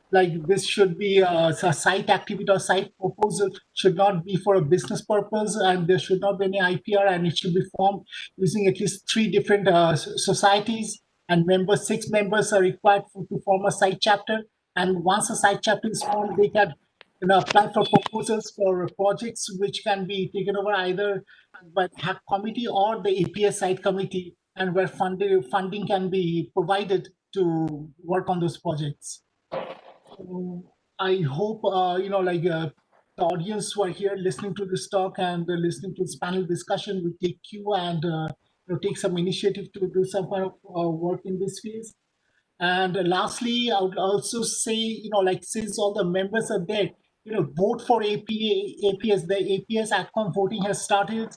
Like this should be a site activity or site proposal should not be for a business purpose, and there should not be any IPR, and it should be formed using at least 3 different societies, and 6 members are required to form a site chapter. And once a site chapter is formed, they can apply for proposals for projects which can be taken over either by the hack committee or the APS site committee, and where funding can be provided to work on those projects. I hope, the audience who are here listening to this talk and listening to this panel discussion will take cue and take some initiative to do some kind of work in this phase. And lastly, I would also say, since all the members are there, vote for APS. The APS AdCom voting has started,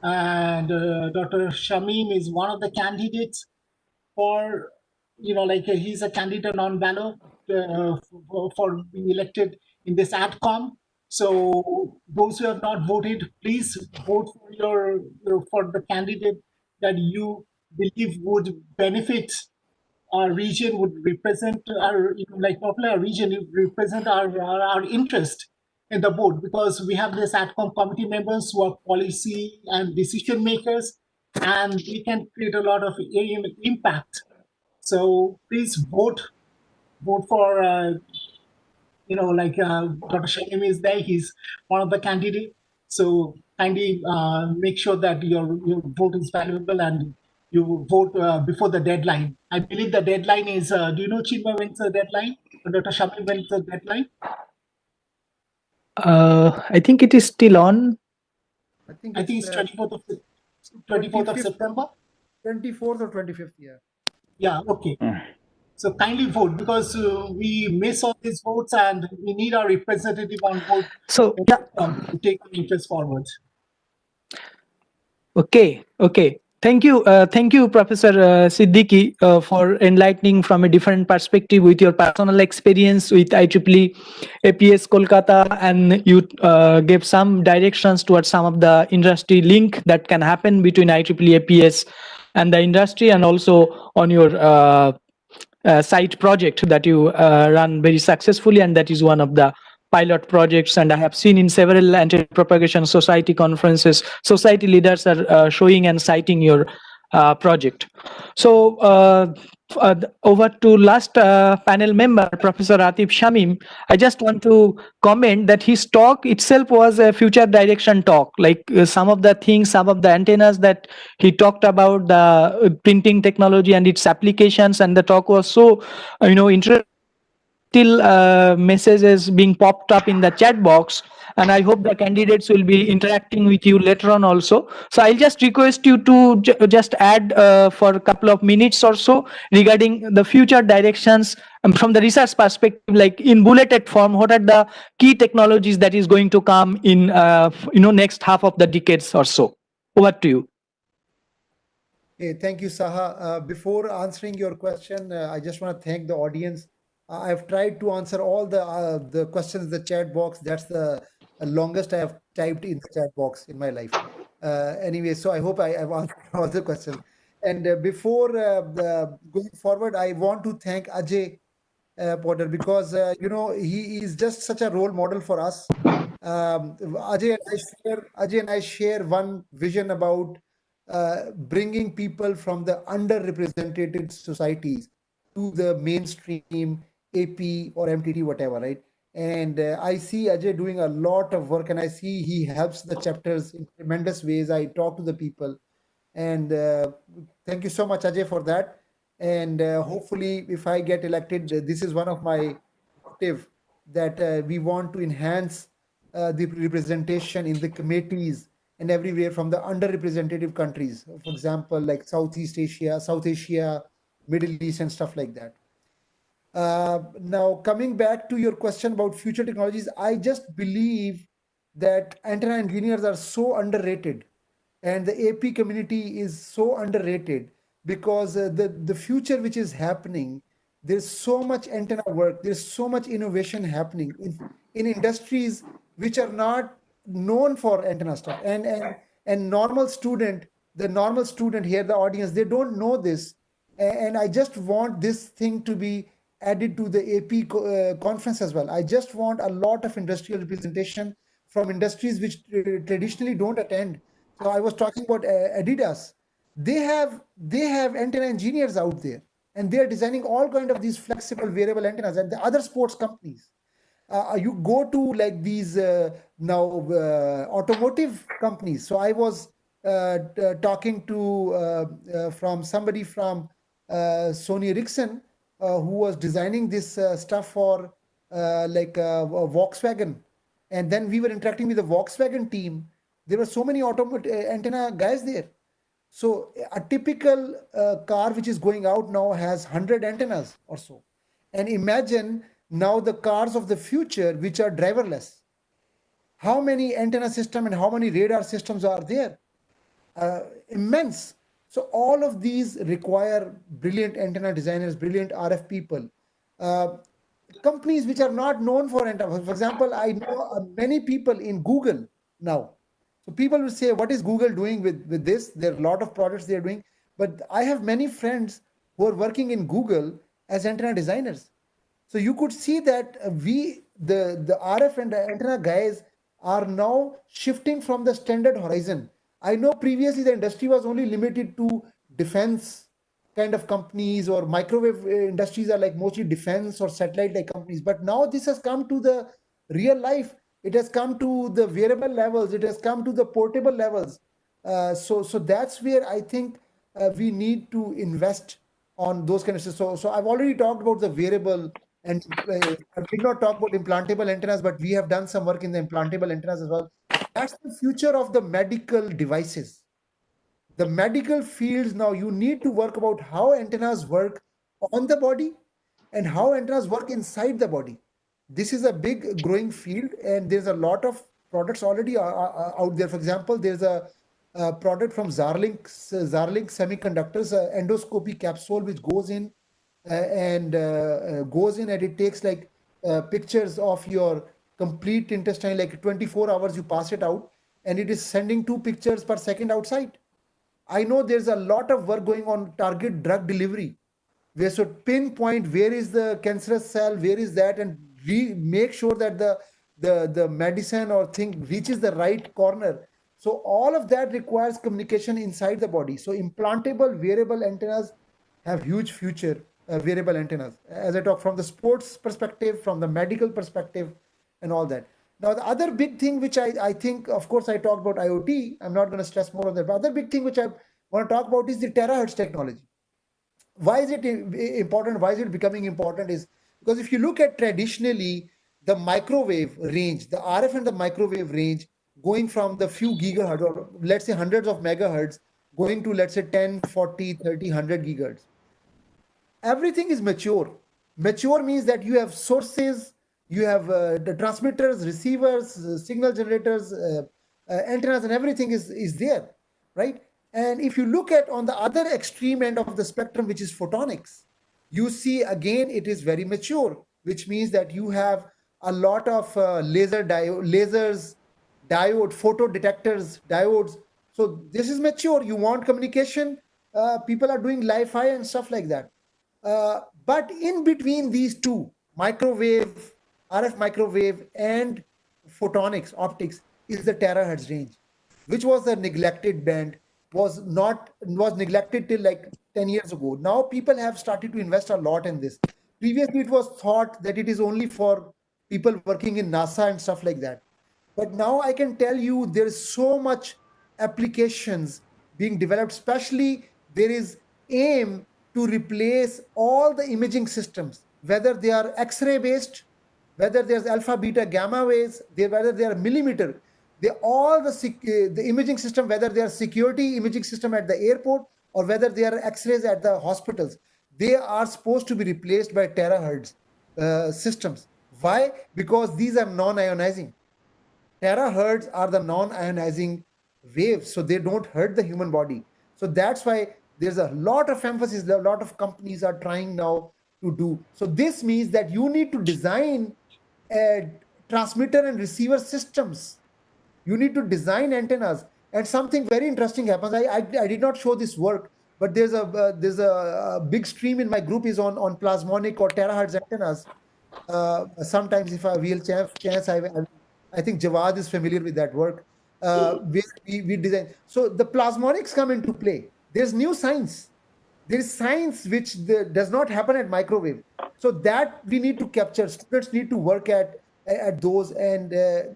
and Dr. Shamim is one of the candidates for, he's a candidate on ballot for being elected in this AdCom. So those who have not voted, please vote for for the candidate that you believe would benefit our region, would represent our, not only our region, it would represent our interest in the board, because we have this AdCom committee members who are policy and decision makers, and they can create a lot of impact. So please vote for, Dr. Shamim is there. He's one of the candidates. So kindly make sure that your vote is valuable and you vote before the deadline. I believe the deadline is, do you know, Chinmoy, when's the deadline? Or Dr. Shamim, when's the deadline? I think it is still on. I think it's 24th of September. 24th or 25th, yeah. Yeah, okay. So kindly vote, because we miss all these votes and we need our representative on board. So yeah, to take the interest forward. Okay. Thank you, Professor Siddiqui, for enlightening from a different perspective with your personal experience with IEEE APS Kolkata, and you gave some directions towards some of the industry link that can happen between IEEE APS and the industry, and also on your site project that you run very successfully, and that is one of the pilot projects. And I have seen in several anti-propagation society conferences, society leaders are showing and citing your project. So over to last panel member, Professor Atif Shamim. I just want to comment that his talk itself was a future direction talk. Like some of the things, some of the antennas that he talked about, the printing technology and its applications, and the talk was so, interesting. Still messages being popped up in the chat box, and I hope the candidates will be interacting with you later on also. So I'll just request you to just add for a couple of minutes or so regarding the future directions from the research perspective, like in bulleted form, what are the key technologies that is going to come in next half of the decades or so. Over to you. Hey, thank you, Saha. Before answering your question, I just want to thank the audience. I've tried to answer all the questions in the chat box. That's the longest I have typed in the chat box in my life. Anyway, so I hope I've answered all the questions. And before going forward, I want to thank Ajay Poddar, because he is just such a role model for us. Ajay and I share one vision about bringing people from the underrepresented societies to the mainstream AP or MTT, whatever, right? And I see Ajay doing a lot of work, and I see he helps the chapters in tremendous ways. I talk to the people, and thank you so much, Ajay, for that. And hopefully, if I get elected, this is one of my motive, that we want to enhance the representation in the committees and everywhere from the underrepresented countries, for example, like South Asia, Middle East, and stuff like that. Now, coming back to your question about future technologies, I just believe that antenna engineers are so underrated, and the AP community is so underrated because the future which is happening, there's so much antenna work, there's so much innovation happening in industries which are not known for antenna stuff, and the normal student here, the audience, they don't know this, and I just want this thing to be added to the AP conference as well. I just want a lot of industrial representation from industries which traditionally don't attend. So I was talking about Adidas. They have antenna engineers out there, and they are designing all kind of these flexible wearable antennas, and the other sports companies. You go to like these now automotive companies. So I was talking to from somebody from Sony Ericsson who was designing this stuff for Volkswagen, and then we were interacting with the Volkswagen team. There were so many automotive antenna guys there. So a typical car which is going out now has 100 antennas or so. And imagine now the cars of the future which are driverless. How many antenna system and how many radar systems are there? Immense. So all of these require brilliant antenna designers, brilliant RF people. Companies which are not known for antenna. For example, I know many people in Google now. So people will say, what is Google doing with this? There are a lot of products they are doing. But I have many friends who are working in Google as antenna designers. So you could see that the RF and the antenna guys are now shifting from the standard horizon. I know previously the industry was only limited to defense kind of companies, or microwave industries are like mostly defense or satellite like companies. But now this has come to the real life. It has come to the wearable levels. It has come to the portable levels. So that's where I think we need to invest on those kind of systems. So I've already talked about the wearable, and I did not talk about implantable antennas, but we have done some work in the implantable antennas as well. That's the future of the medical devices. The medical fields now, you need to work about how antennas work on the body and how antennas work inside the body. This is a big growing field, and there's a lot of products already out there. For example, there's a product from Zarlink Semiconductors, endoscopy capsule, which goes in and it takes like pictures of your complete intestine, like 24 hours you pass it out, and it is sending 2 pictures per second outside. I know there's a lot of work going on target drug delivery. We should pinpoint where is the cancerous cell, where is that, and make sure that the medicine or thing reaches the right corner. So all of that requires communication inside the body. So implantable wearable antennas have huge future, wearable antennas. As I talk from the sports perspective, from the medical perspective, and all that. Now, the other big thing which I think, of course, I talked about IoT. I'm not going to stress more on that. But other big thing which I want to talk about is the terahertz technology. Why is it important? Why is it becoming important? Is because if you look at traditionally the microwave range, the RF and the microwave range, going from the few gigahertz, or let's say hundreds of megahertz, going to, let's say, 10, 40, 30, 100 gigahertz. Everything is mature. Mature means that you have sources, you have the transmitters, receivers, signal generators, antennas, and everything is there, right? And if you look at on the other extreme end of the spectrum, which is photonics, you see again it is very mature, which means that you have a lot of lasers, diode, photo detectors, diodes. So this is mature. You want communication. People are doing Li-Fi and stuff like that. But in between these two, microwave, RF microwave, and photonics, optics, is the terahertz range, which was the neglected band, was neglected till like 10 years ago. Now people have started to invest a lot in this. Previously, it was thought that it is only for people working in NASA and stuff like that. But now I can tell you there's so much applications being developed, especially there is aim to replace all the imaging systems, whether they are X-ray based, whether there's alpha, beta, gamma waves, whether they are millimeter. They all the imaging system, whether they are security imaging system at the airport or whether they are X-rays at the hospitals. they are supposed to be replaced by terahertz systems. Why? Because these are non-ionizing. Terahertz are the non-ionizing waves, so they don't hurt the human body. So that's why there's a lot of emphasis, a lot of companies are trying now to do. So this means that you need to design transmitter and receiver systems. You need to design antennas, and something very interesting happens. I did not show this work, but there's a big stream in my group is on plasmonic or terahertz antennas. Sometimes if I will chance, I think Jawad is familiar with that work. Where we design. So the plasmonics come into play. There's new science. There is science which does not happen at microwave. So that we need to capture. Students need to work at those. And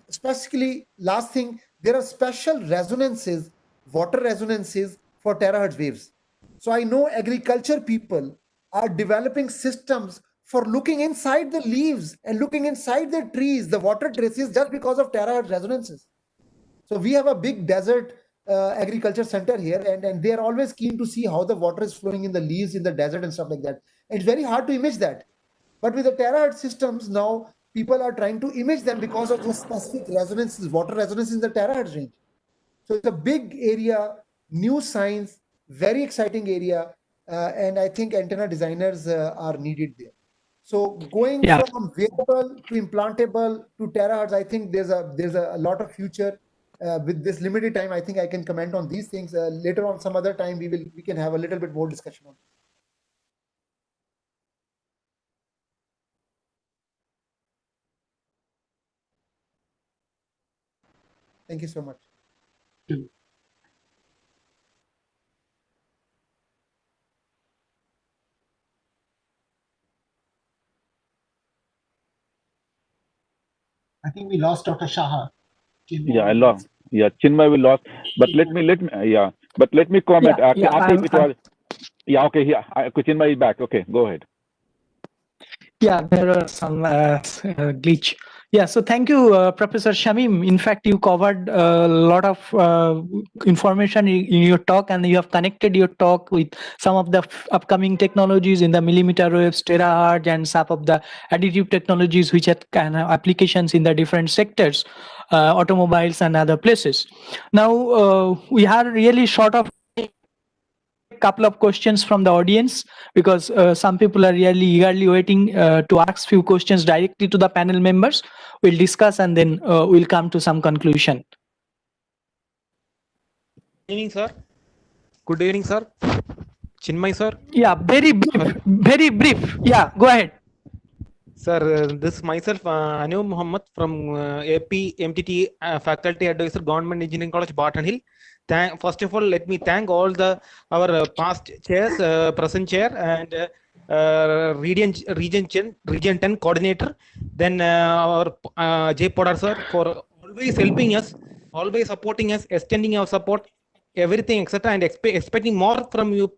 specifically, last thing, there are special resonances, water resonances for terahertz waves. So I know agriculture people are developing systems for looking inside the leaves and looking inside the trees, the water traces, just because of terahertz resonances. So we have a big desert agriculture center here, and they are always keen to see how the water is flowing in the leaves in the desert and stuff like that. And it's very hard to image that. But with the terahertz systems, now people are trying to image them because of the specific resonances, water resonances in the terahertz range. So it's a big area, new science, very exciting area, and I think antenna designers are needed there. So going from wearable to implantable to terahertz, I think there's a lot of future. With this limited time, I think I can comment on these things. Later on, some other time, we can have a little bit more discussion on. Thank you so much. I think we lost Dr. Saha. Yeah, I lost. Yeah, Chinmoy we lost. But let me comment. Atif, it was. Yeah, okay. Yeah, Chinmoy is back. Okay, go ahead. Yeah, there are some glitch. Yeah, so thank you, Professor Shamim. In fact, you covered a lot of information in your talk, and you have connected your talk with some of the upcoming technologies in the millimeter waves, terahertz, and some of the additive technologies which have kind of applications in the different sectors, automobiles and other places. Now, we are really short of couple of questions from the audience, because some people are really eagerly waiting to ask few questions directly to the panel members. We'll discuss and then we'll come to some conclusion. Good evening, sir. Good evening, sir. Chinmoy, sir. Yeah, very brief. Very brief. Yeah, go ahead. Sir, this is myself, Anu Muhammad from AP MTT Faculty Advisor, Government Engineering College, Barton Hill. First of all, let me thank all our past chairs, present chair, and region 10 coordinator. Then our Ajay Poddar sir for always helping us, always supporting us, extending our support, everything, etc., and expecting more from you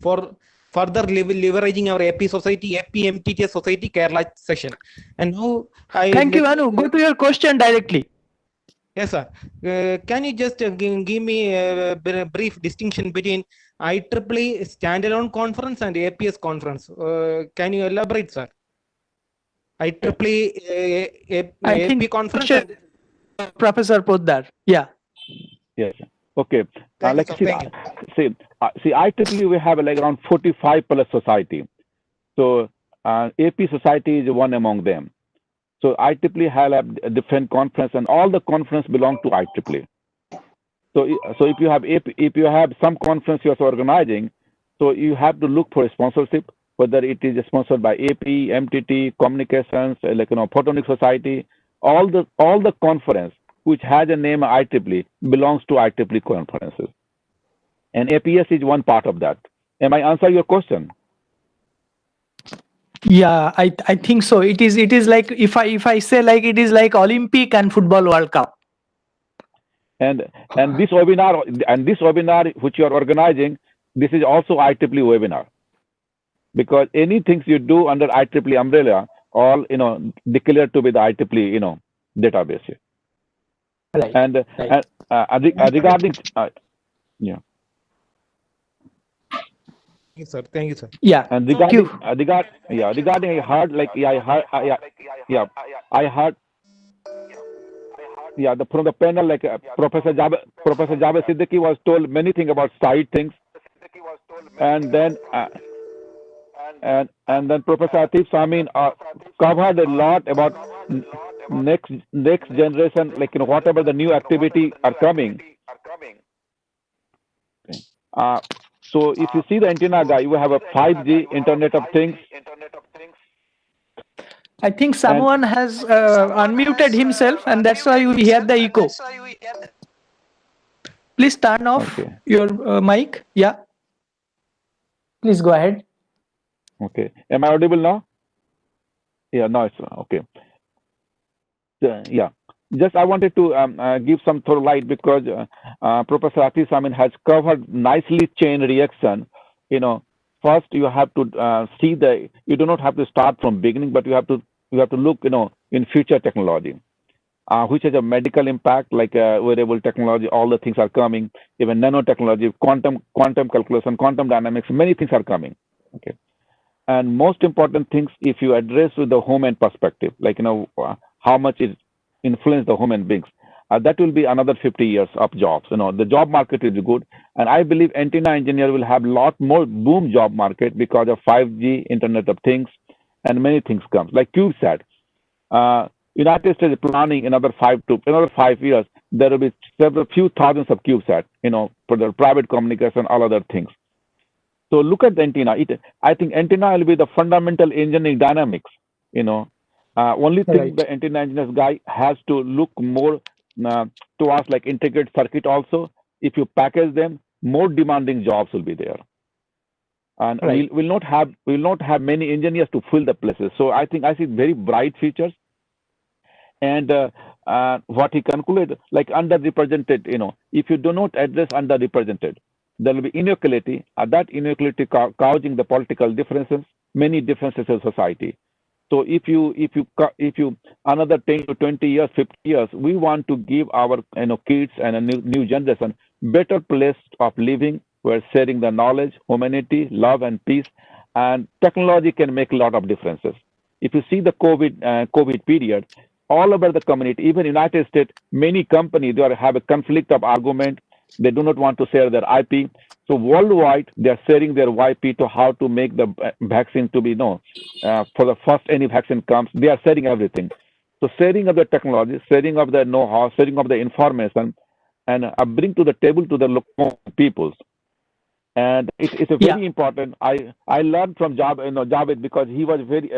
for further leveraging our AP Society, AP MTTS Society Kerala section. And now thank you, Anu. Go to your question directly. Yes, sir. Can you just give me a brief distinction between IEEE Standalone Conference and APS Conference? Can you elaborate, sir? IEEE AP Conference. And Professor Poddar. Yeah. Yes. Okay. Thank you, see, IEEE we have like around 45 plus society. So AP society is one among them. So IEEE have a different conference, and all the conference belong to IEEE. So if you have some conference you are organizing, so you have to look for a sponsorship, whether it is sponsored by AP, MTT, Communications, Photonics Society. All the conference which has a name IEEE belongs to IEEE conferences, and APS is one part of that. Am I answer your question? Yeah, I think so. It is like, if I say, like, it is like Olympic and Football World Cup. And this webinar which you are organizing, this is also IEEE webinar, because anything you do under IEEE umbrella, all declared to be the IEEE database. Right. And regarding yeah. sir. Thank you, sir. Yeah. And Thank you. regarding I heard like I heard from the panel like Professor Jawad Siddiqui was told many things about side things, and then and then Professor Atif Shamim covered a lot about next generation, like whatever the new activity are coming. So if you see the antenna guy, you have a 5G Internet of Things. I think someone has unmuted himself, and that's why we hear the echo. Please turn off your mic. Yeah. Please go ahead. Okay. Am I audible now? Yeah, now it's okay. Yeah. Just I wanted to give some thorough light because Professor Atif Shamim has covered nicely chain reaction. First you have to see you do not have to start from beginning, but you have to look in future technology, which has a medical impact, like wearable technology. All the things are coming, even nanotechnology, quantum calculation, quantum dynamics. Many things are coming. Okay. And most important things, if you address with the human perspective, like how much it influence the human beings, that will be another 50 years of jobs. The job market is good, and I believe antenna engineer will have lot more boom job market because of 5G, Internet of Things, and many things comes like CubeSat. United States is planning another 5 years. There will be few thousands of CubeSat, for the private communication, all other things. So look at the antenna. I think antenna will be the fundamental engineering dynamics. Only thing the antenna engineers guy has to look more towards like integrated circuit also. If you package them, more demanding jobs will be there, and we'll not have many engineers to fill the places. So I think I see very bright futures. And what he concluded, like underrepresented, if you do not address underrepresented, there will be inequality. That inequality causing the political differences, many differences in society. So if you another 10 to 20 years, 50 years, we want to give our kids and a new generation better place of living, where sharing the knowledge, humanity, love, and peace, and technology can make a lot of differences. If you see the COVID period, all over the community, even United States, many companies they have a conflict of argument. They do not want to share their IP. So worldwide, they are sharing their IP to how to make the vaccine to be for the first any vaccine comes. They are sharing everything. So sharing of the technology, sharing of the know-how, sharing of the information, and bring to the table to the local peoples. And it's a very important. I learned from Jawad because he was very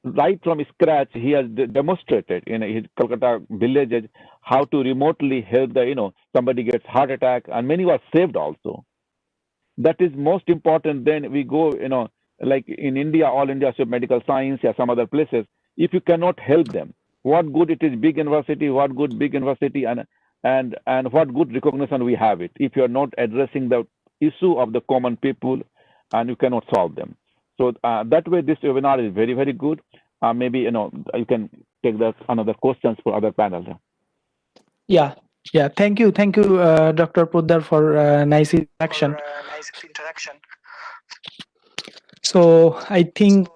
right from scratch. He has demonstrated in his Kolkata villages how to remotely help somebody gets heart attack, and many were saved also. That is most important. Then we go like in India, All India Medical Science, some other places. If you cannot help them, what good it is big university? What good big university and what good recognition we have it if you are not addressing the issue of the common people, and you cannot solve them. So that way, this webinar is very, very good. Maybe you can take another questions for other panels. Yeah. Thank you, Dr. Poddar, for nice introduction. So I think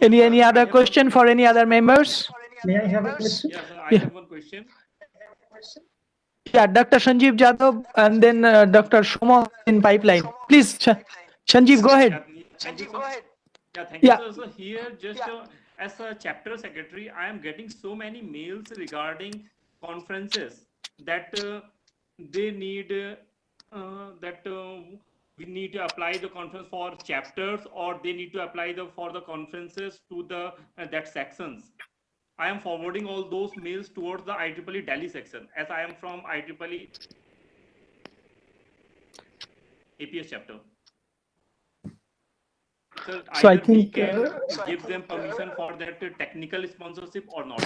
any other question for any other members? May I have a question? Yes, I have one question. Yeah, Dr. Sanjeev Jadhav, and then Dr. Shoma in pipeline. Please, Sanjeev, go ahead. Thank you, sir. Yeah, thank you, sir. So here, just as a chapter secretary, I am getting so many mails regarding conferences that they need we need to apply the conference for chapters, or they need to apply for the conferences to the that sections. I am forwarding all those mails towards the IEEE Delhi section, as I am from IEEE APS chapter. So I either we think can give them permission for that technical sponsorship or not.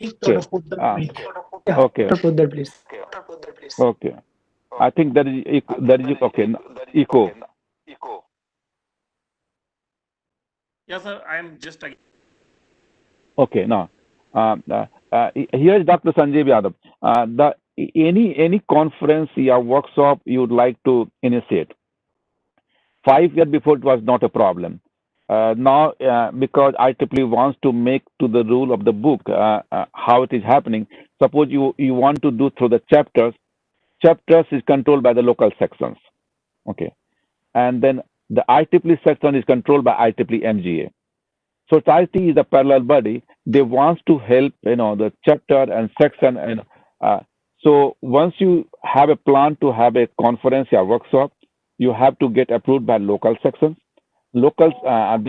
Okay. Okay. Dr. Poddar, please. Okay. I think that is okay. Echo. Yes, sir. I am just. Okay. Now, here is Dr. Sanjeev Yadav. any conference or workshop you would like to initiate. 5 years before it was not a problem. Now, because IEEE wants to make to the rule of the book how it is happening. Suppose you want to do through the chapters. Chapters is controlled by the local sections. Okay, and then the IEEE section is controlled by IEEE MGA. Society is a parallel body. They want to help, the chapter and section, and so once you have a plan to have a conference or workshop, you have to get approved by local sections. Locals, and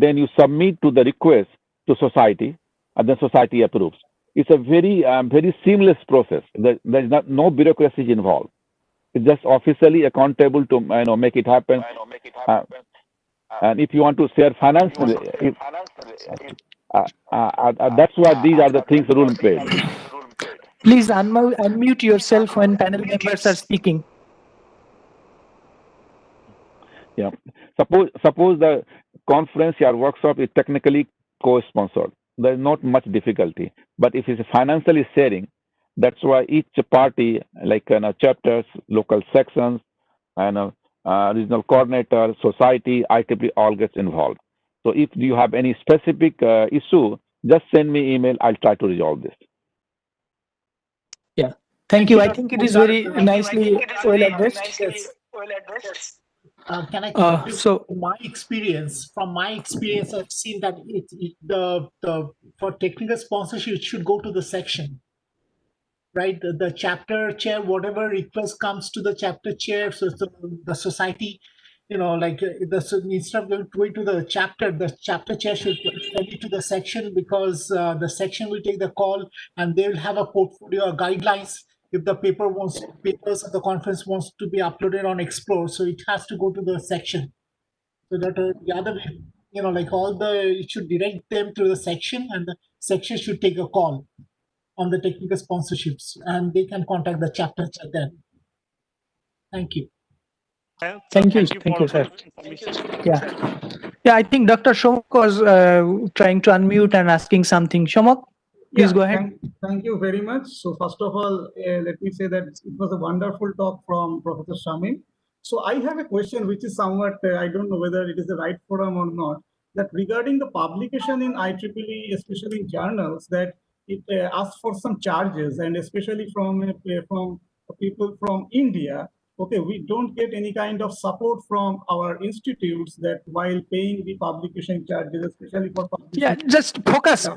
then you submit to the request to society, and then society approves. It's a very seamless process. There's no bureaucracy involved. It's just officially accountable to make it happen. And if you want to share financially, that's why these are the things rule made. Please unmute yourself when panel members are speaking. Yeah. Suppose the conference or workshop is technically co-sponsored. There's not much difficulty. But if it's financially sharing, that's why each party, like chapters, local sections, and regional coordinator, society, IEEE all gets involved. So if you have any specific issue, just send me email. I'll try to resolve this. Yeah. Thank you. I think it is very nicely well addressed. Can I contribute? So From my experience, I've seen that for technical sponsorship, it should go to the section, right? The chapter chair, whatever request comes to the chapter chair, so the society, instead of going to the chapter chair should send it to the section, because the section will take the call and they will have a portfolio or guidelines. If the papers of the conference wants to be uploaded on Explore, so it has to go to the section. So that the other way, it should direct them to the section, and the section should take a call on the technical sponsorships, and they can contact the chapter then. Thank you. thank you, sir. Yeah, I think Dr. Shomak was trying to unmute and asking something. Shomak, please go ahead. Thank you very much. So first of all, let me say that it was a wonderful talk from Professor Shamim. So I have a question which is somewhat, I don't know whether it is the right forum or not, that regarding the publication in IEEE, especially in journals, that it asks for some charges, and especially from people from India. Okay, we don't get any kind of support from our institutes that while paying the publication charges, especially for publication. Yeah, just focus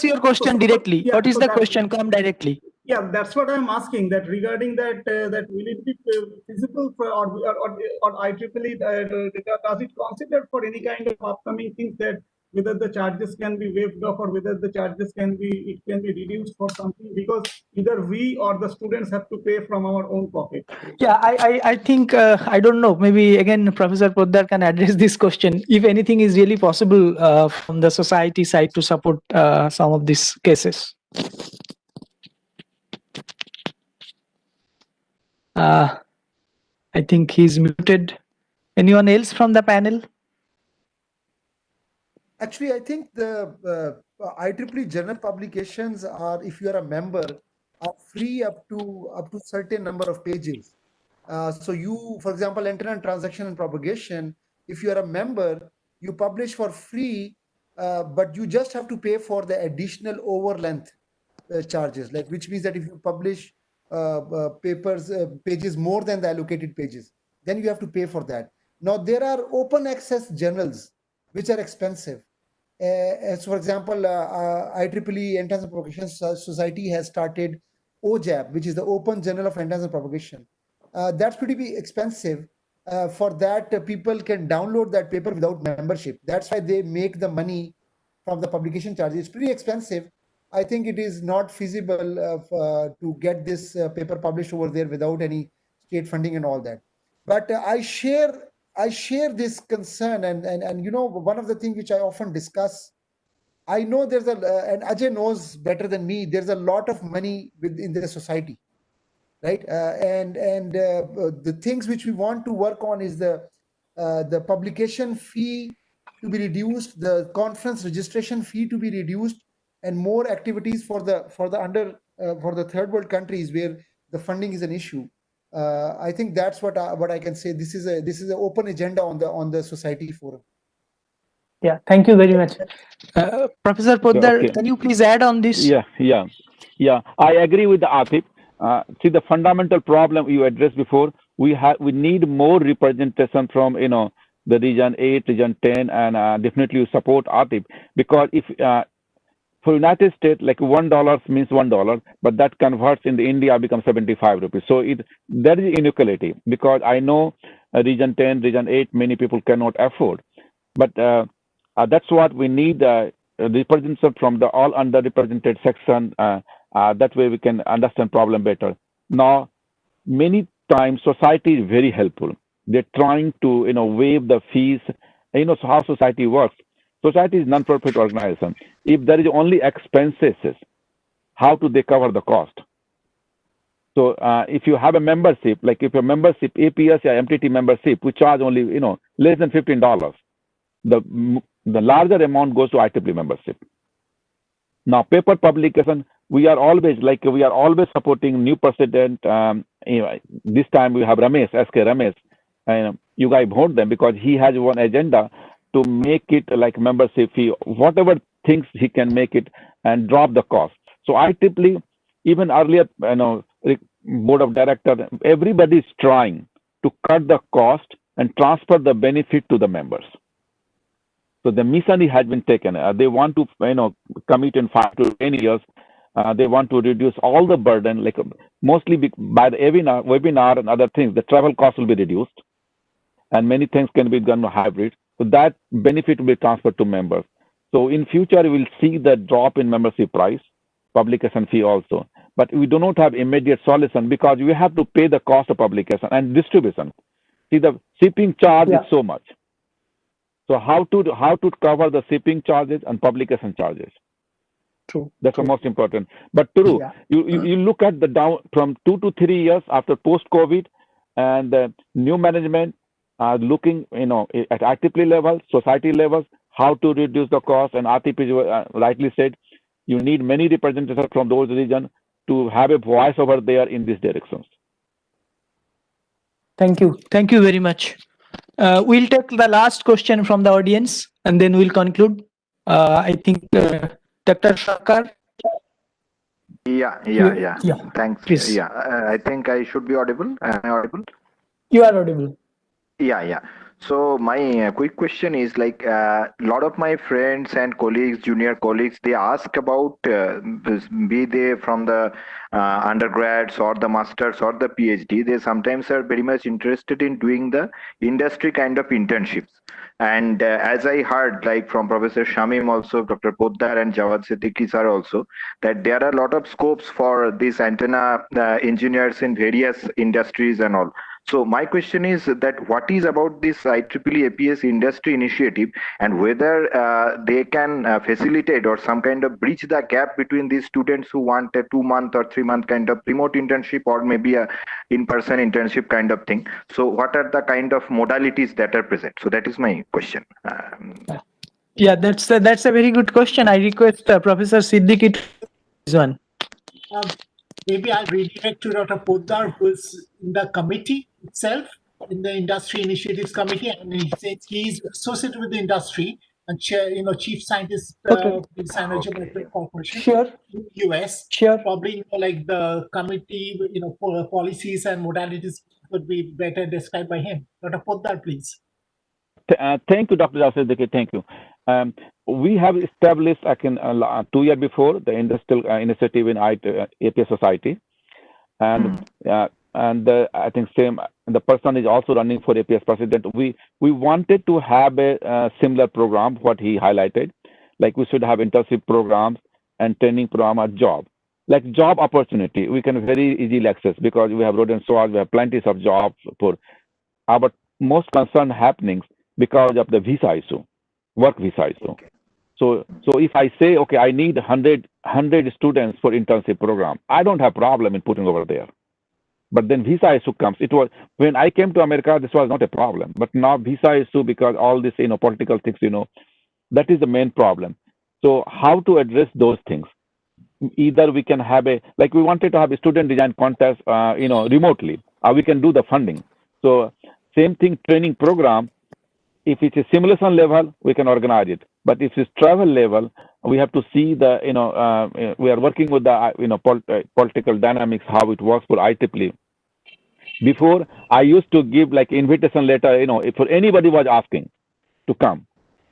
your question directly. What is the question? Come directly. Yeah, that's what I'm asking. That regarding that, that will it be feasible for or IEEE? Does it consider for any kind of upcoming things that whether the charges can be waived off or whether the charges can be reduced for something, because either we or the students have to pay from our own pocket. Yeah, I think I don't know. Maybe again, Professor Poddar can address this question. If anything is really possible from the society side to support some of these cases. I think he's muted. Anyone else from the panel? Actually, I think the IEEE journal publications are, if you are a member, are free up to certain number of pages. So you, for example, enter on transaction and propagation. If you are a member, you publish for free, but you just have to pay for the additional overlength charges, like which means that if you publish pages more than the allocated pages, then you have to pay for that. Now there are open access journals which are expensive. As for example, IEEE Entrance and Propagation Society has started OJAP, which is the Open Journal of Entrance and Propagation. That's pretty expensive. For that, people can download that paper without membership. That's why they make the money from the publication charges. It's pretty expensive. I think it is not feasible to get this paper published over there without any state funding and all that. But I share this concern, and one of the things which I often discuss, I know there's and Ajay knows better than me, there's a lot of money within the society, right? And the things which we want to work on is the publication fee to be reduced, the conference registration fee to be reduced, and more activities for the for the third world countries where the funding is an issue. I think that's what I can say. This is an open agenda on the society forum. Yeah, thank you very much. Professor Poddar, Okay. can you please add on this? Yeah. I agree with the Atif. See, the fundamental problem you addressed before, we need more representation from the region 8, region 10, and definitely you support Atif, because if for United States, like $1 means $1, but that converts in the India becomes 75 rupees. So there is inequality, because I know region 10, region 8, many people cannot afford. But that's what we need, representation from the all underrepresented section. That way we can understand problem better. Now, many times society is very helpful. They're trying to waive the fees. So how society works. Society is non-profit organization. If there is only expenses, how do they cover the cost? So if you have a membership, like if your membership, APS or MTT membership, we charge only less than $15. The larger amount goes to IEEE membership. Now, paper publication, we are always supporting new president. This time we have Ramesh, SK Ramesh. You guys vote them because he has one agenda to make it like membership fee, whatever things he can make it and drop the cost. So IEEE, even earlier, board of directors, everybody is trying to cut the cost and transfer the benefit to the members. So the mission has been taken. They want to, commit in 5 to 10 years. They want to reduce all the burden, like mostly by the webinar and other things. The travel cost will be reduced, and many things can be done hybrid. So that benefit will be transferred to members. So in future, we will see the drop in membership price, publication fee also. But we do not have immediate solution because we have to pay the cost of publication and distribution. See, the shipping charge is so much. So how to cover the shipping charges and publication charges? True. That's the most important. But true, you look at the down from 2 to 3 years after post-COVID, and the new management are looking, at IEEE level, society levels, how to reduce the cost. And Atif rightly said, you need many representatives from those regions to have a voice over there in these directions. Thank you. Thank you very much. We'll take the last question from the audience and then we'll conclude. I think Dr. Shakar. Yeah. Thanks. Please. Yeah, I think I should be audible. Am I audible? You are audible. Yeah. So my quick question is like a lot of my friends and colleagues, junior colleagues, they ask about be they from the undergrads or the masters or the PhD, they sometimes are very much interested in doing the industry kind of internships. And as I heard, like from Professor Shamim also, Dr. Poddar and Jawad Siddiqui sir also, that there are a lot of scopes for these antenna engineers in various industries and all. So my question is that what is about this IEEE APS industry initiative, and whether they can facilitate or some kind of bridge the gap between these students who want a 2-month or 3-month kind of remote internship or maybe a in-person internship kind of thing. So what are the kind of modalities that are present? So that is my question. Yeah, that's a very good question. I request Professor Siddiqui to this one. Maybe I'll redirect to Dr. Poddar, who is in the committee itself, in the Industry Initiatives Committee, and he says he's associated with the industry and chief scientist in Sinogen Corporation, US. Sure. Probably like the committee, policies and modalities would be better described by him. Dr. Poddar, please. Thank you, Dr. Siddiqui. Thank you. We have established, 2 years before, the industrial initiative in APS Society, and I think the person is also running for APS president. We wanted to have a similar program, what he highlighted, like we should have internship programs and training program at job, like job opportunity. We can very easily access because we have road and soil, we have plenty of jobs for our most concern happenings because of the visa issue, work visa issue. So if I say, okay, I need 100 students for internship program, I don't have problem in putting over there. But then visa issue comes. It was when I came to America, this was not a problem. But now visa issue, because all this, political things, that is the main problem. So how to address those things? either we can have we wanted to have a student design contest, remotely, or we can do the funding. So same thing, training program. If it's a simulation level, we can organize it. But if it's travel level, we have to see we are working with the, political dynamics, how it works for IEEE. Before, I used to give invitation letter, if anybody was asking to come.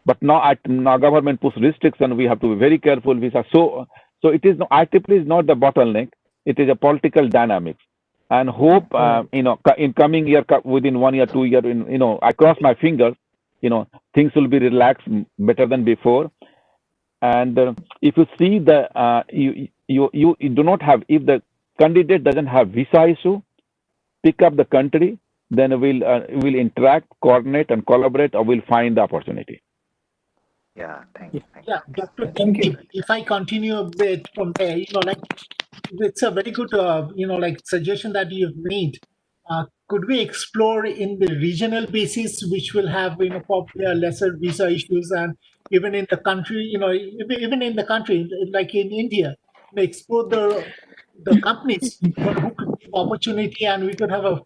But now government puts restriction. We have to be very careful. So it is IEEE is not the bottleneck. It is a political dynamics. And hope, in coming year, within 1 year, 2 year, I cross my fingers, things will be relaxed better than before. And if you see you do not have, if the candidate doesn't have visa issue, pick up the country, then we'll interact, coordinate, and collaborate, or we'll find the opportunity. Yeah, thank you. Yeah, Dr. Deep, if I continue a bit from there, it's a very good, suggestion that you've made. Could we explore in the regional basis, which will have, probably a lesser visa issues, and even in the country, even in the country, like in India, explore the companies who could give opportunity, and we could have a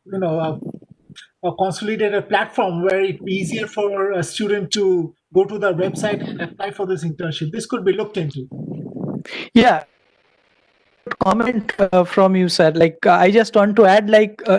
consolidated platform where it'd be easier for a student to go to the website and apply for this internship. This could be looked into. Yeah. Comment from you, sir. I just want to add,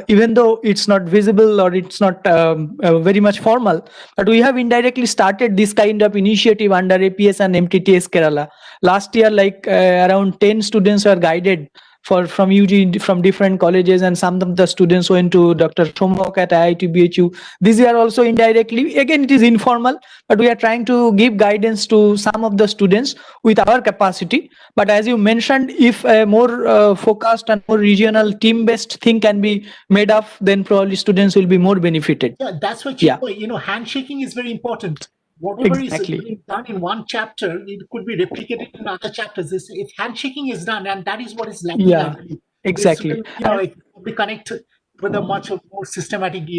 even though it's not visible or it's not very much formal, but we have indirectly started this kind of initiative under APS and MTT-S Kerala. Last year, around 10 students were guided from UG, from different colleges, and some of the students went to Dr. Shomok at IIT BHU. This year also indirectly, again it is informal, but we are trying to give guidance to some of the students with our capacity. But as you mentioned, if a more focused and more regional team-based thing can be made up, then probably students will be more benefited. Yeah, that's what handshaking is very important. Whatever is being done in one chapter, it could be replicated in other chapters. If handshaking is done, and that is what is lacking, yeah, exactly. It will be connected with a much more systematic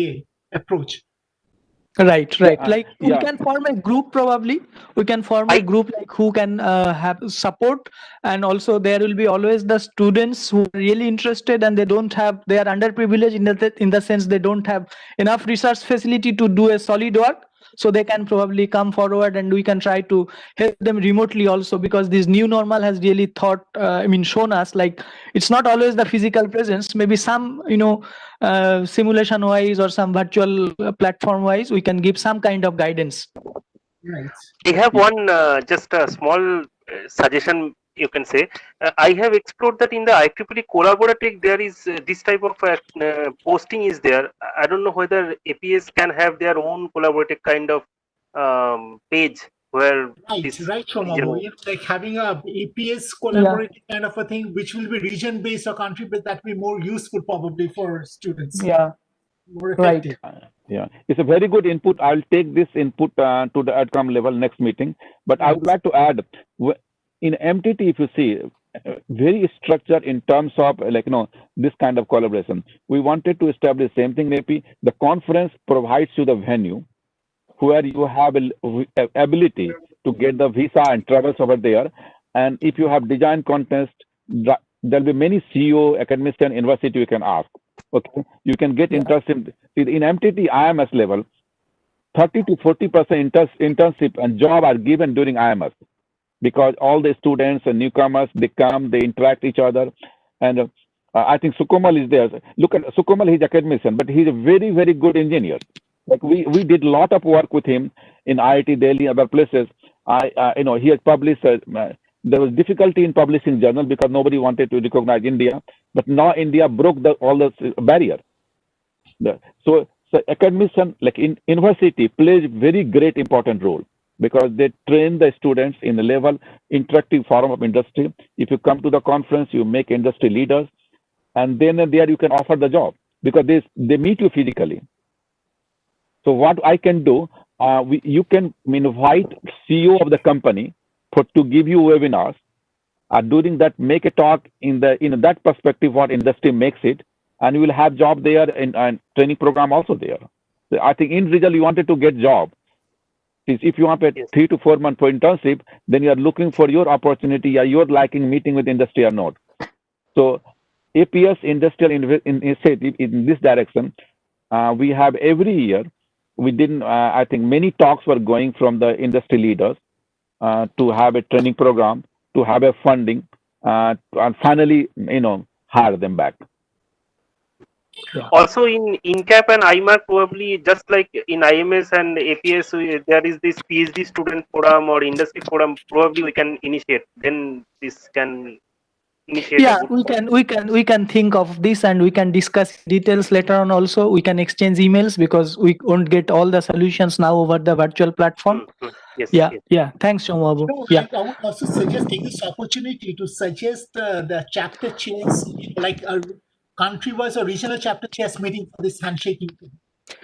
approach. Right. We can form a group, probably. We can form a group who can have support, and also there will be always the students who are really interested and they are underprivileged in the sense they don't have enough research facility to do a solid work. So they can probably come forward, and we can try to help them remotely also, because this new normal has really shown us it's not always the physical presence. Maybe some simulation wise or some virtual platform wise, we can give some kind of guidance. Right. I have one just a small suggestion, you can say. I have explored that in the IEEE collaborative there is this type of posting is there. I don't know whether APS can have their own collaborative kind of page where like having a APS collaborative kind of a thing, which will be region based or country, but that will be more useful probably for students. Yeah, more effective. Yeah, it's a very good input. I'll take this input to the outcome level next meeting. But I would like to add, in MTT, if you see, very structured in terms of this kind of collaboration. We wanted to establish the same thing. Maybe the conference provides you the venue where you have ability to get the visa and travels over there. And if you have design contest, there'll be many CEO, academician, university you can ask. Okay, you can get interested in MTT IMS level. 30 to 40% internship and job are given during IMS, because all the students and newcomers, they come, they interact each other. And I think Sukomal is there. Look at Sukomal, he's academician, but he's a very, very good engineer. We did a lot of work with him in IIT Delhi, other places. He has published. There was difficulty in publishing journal because nobody wanted to recognize India. But now India broke all the barrier. So academician, in university, plays very great important role, because they train the students in a level interactive forum of industry. If you come to the conference, you make industry leaders, and then there you can offer the job, because they meet you physically. So what I can do, you can invite CEO of the company to give you webinars. During that, make a talk in that perspective, what industry makes it, and you will have job there and training program also there. So I think in result, you wanted to get job. If you want a 3 to 4 month for internship, then you are looking for your opportunity or your liking meeting with industry or not. So APS industrial initiative in this direction, we have every year. We didn't. I think many talks were going from the industry leaders to have a training program, to have a funding, and finally, hire them back. Yeah. Also in INCAP and IMAC, probably just like in IMS and APS, there is this PhD student forum or industry forum. Probably we can initiate. Then this can initiate. Yeah, we can think of this, and we can discuss details later on. Also, we can exchange emails because we won't get all the solutions now over the virtual platform. Yes. Yeah, Yes. yeah. Thanks, Shomabu. No, Yeah. I would also suggest take this opportunity to suggest the chapter chairs, like a country-wise or regional chapter chairs meeting for this handshaking.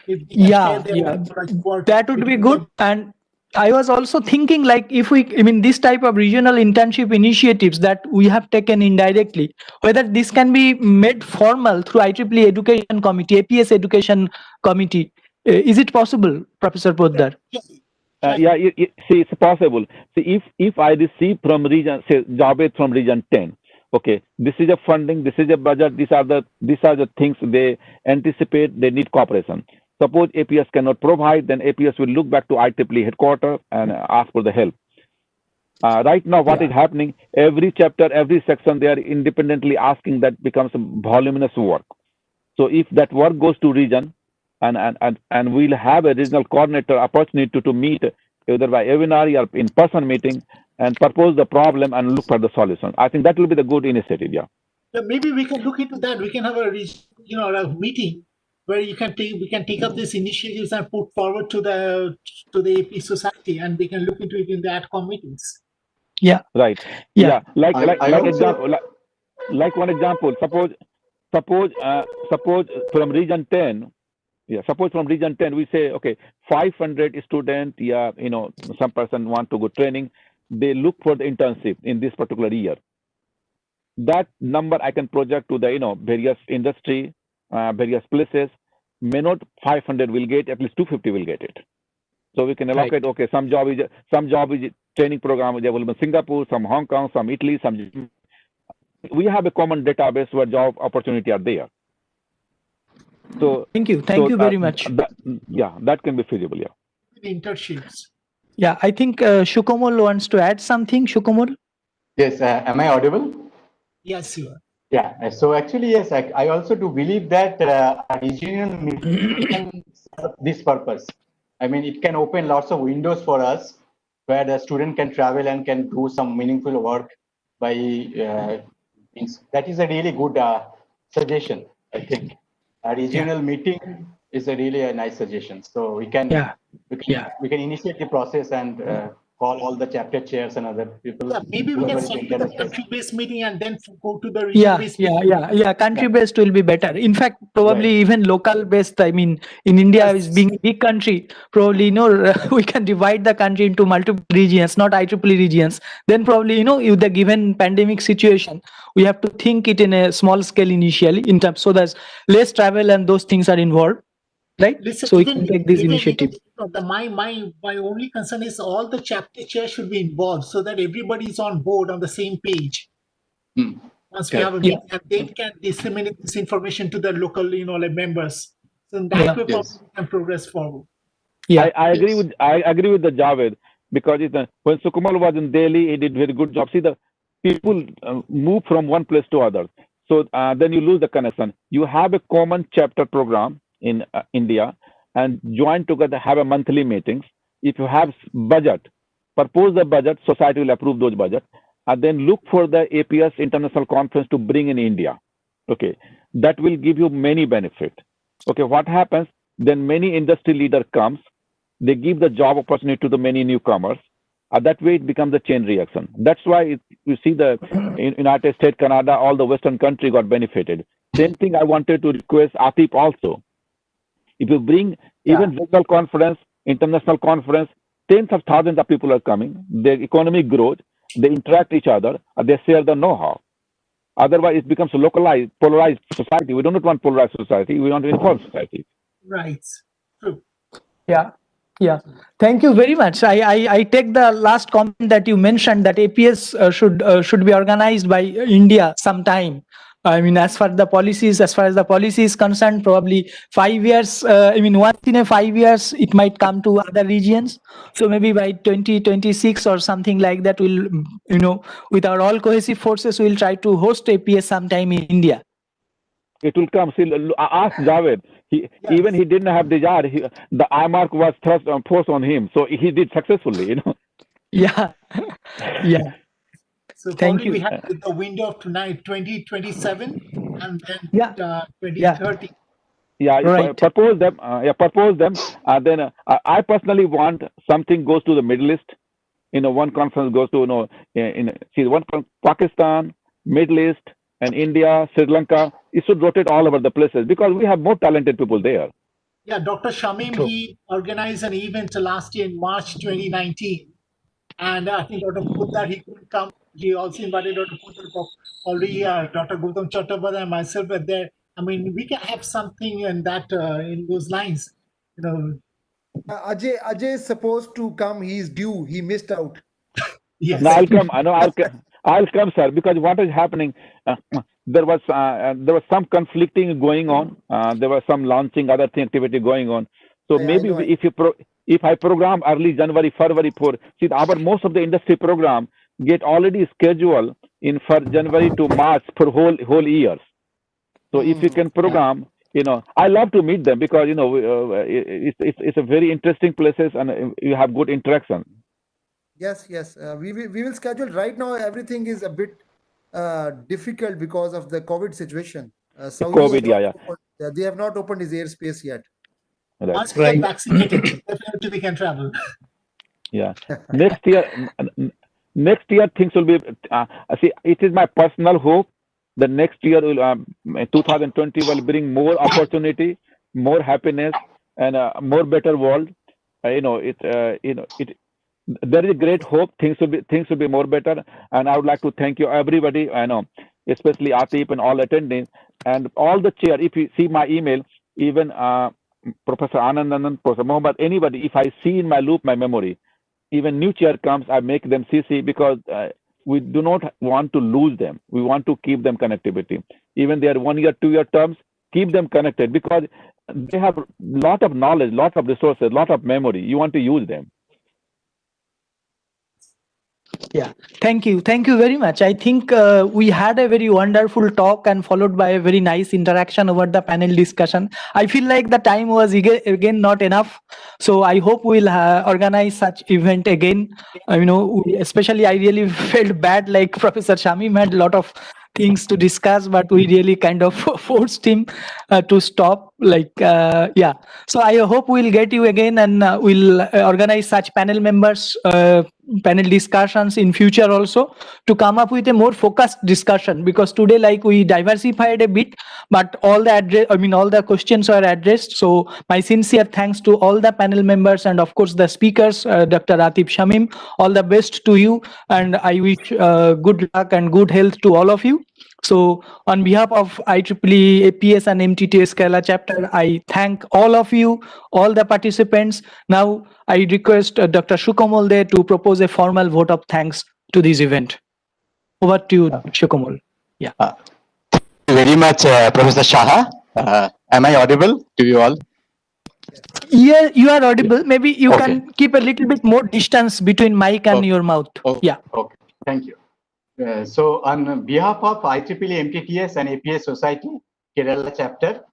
If they can share their work, That would be good. And I was also thinking, like, this type of regional internship initiatives that we have taken indirectly, whether this can be made formal through IEEE Education Committee, APS Education Committee. Is it possible, Professor Poddar? See, it's possible. See, if I receive from region, say Jawad from region 10, okay, this is a funding, this is a budget, these are the things they anticipate, they need cooperation. Suppose APS cannot provide, then APS will look back to IEEE headquarters and ask for the help. Right now, what is happening, every chapter, every section, they are independently asking, that becomes voluminous work. So if that work goes to region, and we'll have a regional coordinator opportunity to meet either by webinar or in-person meeting and propose the problem and look for the solution. I think that will be the good initiative. Yeah. Maybe we can look into that. We can have a meeting where we can take up these initiatives and put forward to the AP society, and we can look into it in the AdCom meetings. Yeah. Right. Yeah. Like one example. Suppose from region 10. Yeah, suppose from region 10 we say, okay, 500 students, some person want to go training, they look for the internship in this particular year. That number I can project to the, various industry, various places. May not 500 will get, at least 250 will get it. So we can allocate, okay, some job is training program available in Singapore, some Hong Kong, some Italy, some. We have a common database where job opportunity are there. So thank you very much. That can be feasible. Yeah. Internships. Yeah, I think Shukomol wants to add something. Shukomol. Yes, am I audible? Yes, you are. Yeah. So actually, yes, I also do believe that a regional meeting can serve this purpose. I mean, it can open lots of windows for us where the student can travel and can do some meaningful work by. That is a really good suggestion, I think. A regional meeting is really a nice suggestion. So we can initiate the process and call all the chapter chairs and other people. Yeah, maybe we can start with a country-based meeting and then go to the region-based meeting. Country-based will be better. In fact, probably even local-based. I mean, in India, is being a big country, probably we can divide the country into multiple regions, not IEEE regions. Then probably with the given pandemic situation, we have to think it in a small scale initially, in terms so that less travel and those things are involved. Right. Listen, so we can take this initiative. My only concern is all the chapter chairs should be involved so that everybody is on board on the same page. Once we have a meeting, and they can disseminate this information to the local, members. So in that way, we can progress forward. Yeah, I agree with the Jawad, because when Sukumal was in Delhi, he did very good job. See, the people move from one place to other, so then you lose the connection. You have a common chapter program in India and join together, have a monthly meetings. If you have budget, propose the budget, society will approve those budget, and then look for the APS international conference to bring in India. Okay, that will give you many benefits. Okay, what happens then? Many industry leader comes, they give the job opportunity to the many newcomers. That way it becomes a chain reaction. That's why you see the United States, Canada, all the Western country got benefited. Same thing I wanted to request Atif also. If you bring even regional conference, international conference, tens of thousands of people are coming, their economy grows, they interact each other, they share the know-how. Otherwise, it becomes a localized, polarized society. We don't want polarized society. We want to inform society. Right. True. Yeah. Yeah, thank you very much. I take the last comment that you mentioned that APS should be organized by India sometime. I mean, as far as the policy is concerned, probably 5 years. I mean, once in a 5 years, it might come to other regions. So maybe by 2026 or something like that, we'll, with our all cohesive forces, we'll try to host APS sometime in India. It will come. See, ask Jawad. Even he didn't have desire. The IMARC was forced on him, so he did successfully. Yeah, yeah. So Thank probably you. we have the window of tonight, 2027, and then Yeah. 2030. Yeah, Right. propose them. Propose them. Then I personally want something goes to the Middle East. One conference goes to one Pakistan, Middle East, and India, Sri Lanka. It should rotate all over the places because we have more talented people there. Yeah, Dr. Shamim, he organized an event last year in March 2019. And I think Dr. Poddar, he couldn't come. He also invited Dr. Poddar, already Dr. Gupta Chattopadhyay and myself were there. I mean, we can have something in that, in those lines. Ajay is supposed to come. He's due. He missed out. Yes. No, I'll come. I know I'll come, sir. Because what is happening? There was some conflicting going on. There was some launching other activity going on. So maybe if I program early January, February for most of the industry program get already scheduled in for January to March for whole years. So if you can program, I love to meet them because it's a very interesting places and you have good interaction. Yes. We will schedule. Right now, everything is a bit difficult because of the COVID situation. Saudi they have not opened his airspace yet. Right. Once we get vaccinated, definitely we can travel. Yeah. Next year things will be. See, it is my personal hope that next year will 2020 will bring more opportunity, more happiness, and more better world. There is a great hope. Things will be more better, and I would like to thank you everybody. I know, especially Atif and all attending, and all the chair. If you see my email, even Professor Anandan, Professor Mohammed, anybody, if I see in my loop, my memory, even new chair comes, I make them CC because we do not want to lose them. We want to keep them connectivity. Even they are 1 year, 2 year terms, keep them connected because they have lot of knowledge, lot of resources, lot of memory. You want to use them. Yeah, thank you very much. I think we had a very wonderful talk and followed by a very nice interaction over the panel discussion. I feel like the time was again not enough, so I hope we'll organize such event again. Especially I really felt bad, like Professor Shamim had a lot of things to discuss, but we really kind of forced him to stop. So I hope we'll get you again and we'll organize such panel members. Panel discussions in future also to come up with a more focused discussion, because today we diversified a bit, but all the questions are addressed. So my sincere thanks to all the panel members and of course the speakers, Dr. Atif Shamim. All the best to you, and I wish good luck and good health to all of you. So on behalf of IEEE APS and MTT-S Kerala chapter, I thank all of you, all the participants. Now I request Dr. Shukomol there to propose a formal vote of thanks to this event. Over to you, Shukomol. Yeah. Thank you very much, Professor Saha. Am I audible to you all? Yeah, you are audible. Maybe you can keep a little bit more distance between mic and your mouth. Yeah. Okay. Thank you. So on behalf of IEEE MTTS and APS Society, Kerala chapter,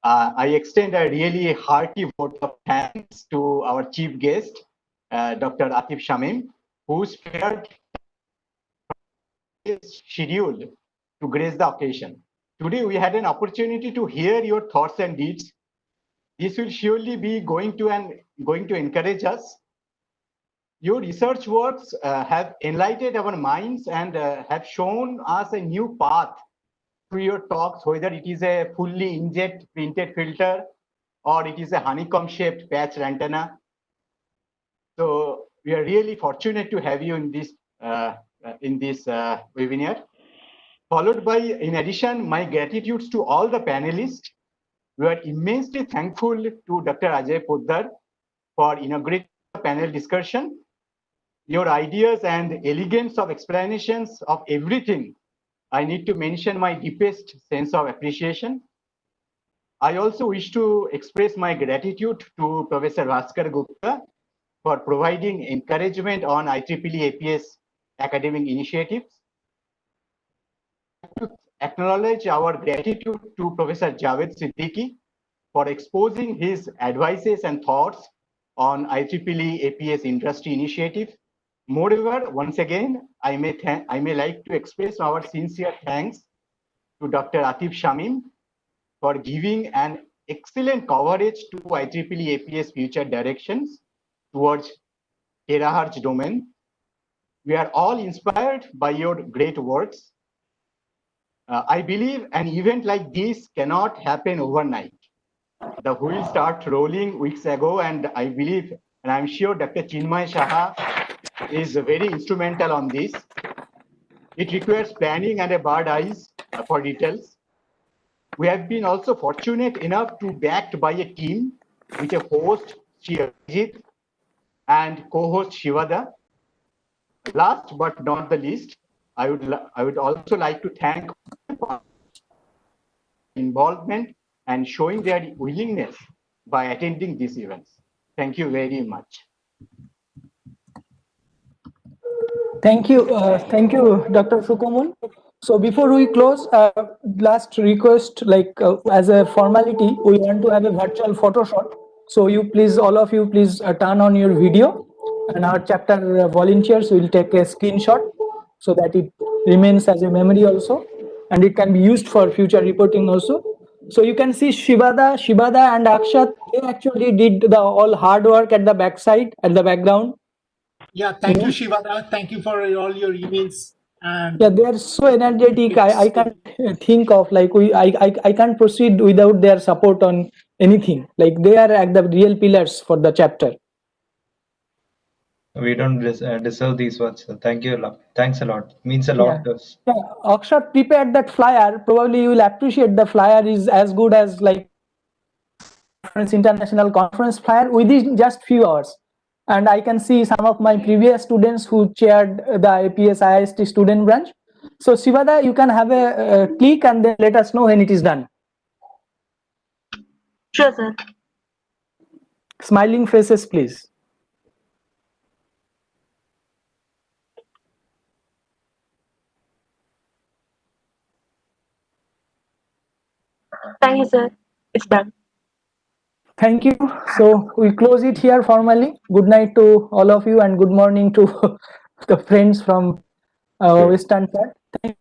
I extend a really hearty vote of thanks to our chief guest, Dr. Atif Shamim, who spared his schedule to grace the occasion. Today, we had an opportunity to hear your thoughts and deeds. This will surely be going to encourage us. Your research works have enlightened our minds and have shown us a new path through your talks, whether it is a fully inkjet printed filter or it is a honeycomb-shaped patch antenna. So we are really fortunate to have you in this webinar. Followed by, in addition, my gratitudes to all the panelists. We are immensely thankful to Dr. Ajay Poddar for inaugurating the panel discussion. Your ideas and elegance of explanations of everything, I need to mention my deepest sense of appreciation. I also wish to express my gratitude to Professor Bhaskar Gupta for providing encouragement on IEEE APS academic initiatives. To acknowledge our gratitude to Professor Jawad Siddiqui for exposing his advices and thoughts on IEEE APS industry initiative. Moreover, once again, I may like to express our sincere thanks to Dr. Atif Shamim for giving an excellent coverage to IEEE APS future directions towards terahertz domain. We are all inspired by your great works. I believe an event like this cannot happen overnight. The wheel started rolling weeks ago, and I believe, and I'm sure Dr. Chinmoy Saha is very instrumental on this. It requires planning and a bird eyes for details. We have been also fortunate enough to be backed by a team with a host, Ajay, and co-host Shivada. Last but not the least, I would also like to thank involvement and showing their willingness by attending these events. Thank you very much. Thank you, Dr. Sukomun. So before we close, last request, as a formality, we want to have a virtual photo shot. So you please, all of you, please turn on your video, and our chapter volunteers will take a screenshot so that it remains as a memory also, and it can be used for future reporting also. So you can see Shivada and Akshat, they actually did the all hard work at the backside, at the background. Yeah, thank you, Shivada. Thank you for all your emails. And yeah, they are so energetic. I can't think of I can't proceed without their support on anything. Like they are at the real pillars for the chapter. We don't deserve these words. So thank you a lot. Thanks a lot. Means a lot to us. Yeah, Akshat prepared that flyer. Probably you will appreciate the flyer is as good as international conference flyer within just few hours. And I can see some of my previous students who chaired the APS IST student branch. So Shivada, you can have a click and then let us know when it is done. Sure, sir. Smiling faces, please. Thank you, sir. It's done. Thank you. So we close it here formally. Good night to all of you and good morning to the friends from Western part. Thank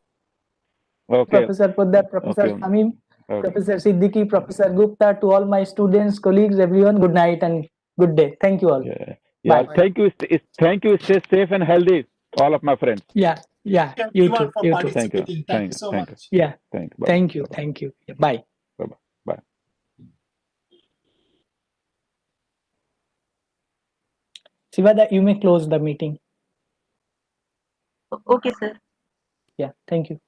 you, Professor Poddar, Professor Shamim, Professor Siddiqui, Professor Gupta, to all my students, colleagues, everyone. Good night and good day. Thank you all. Yeah. Bye. Thank you. Thank you. Stay safe and healthy, all of my friends. Yeah. You everyone too. for You too. participating. Thank you so much. Yeah. Thank you. Thank you. Thank you. Bye. Bye. Shivada, you may close the meeting. Okay, sir. Yeah. Thank you.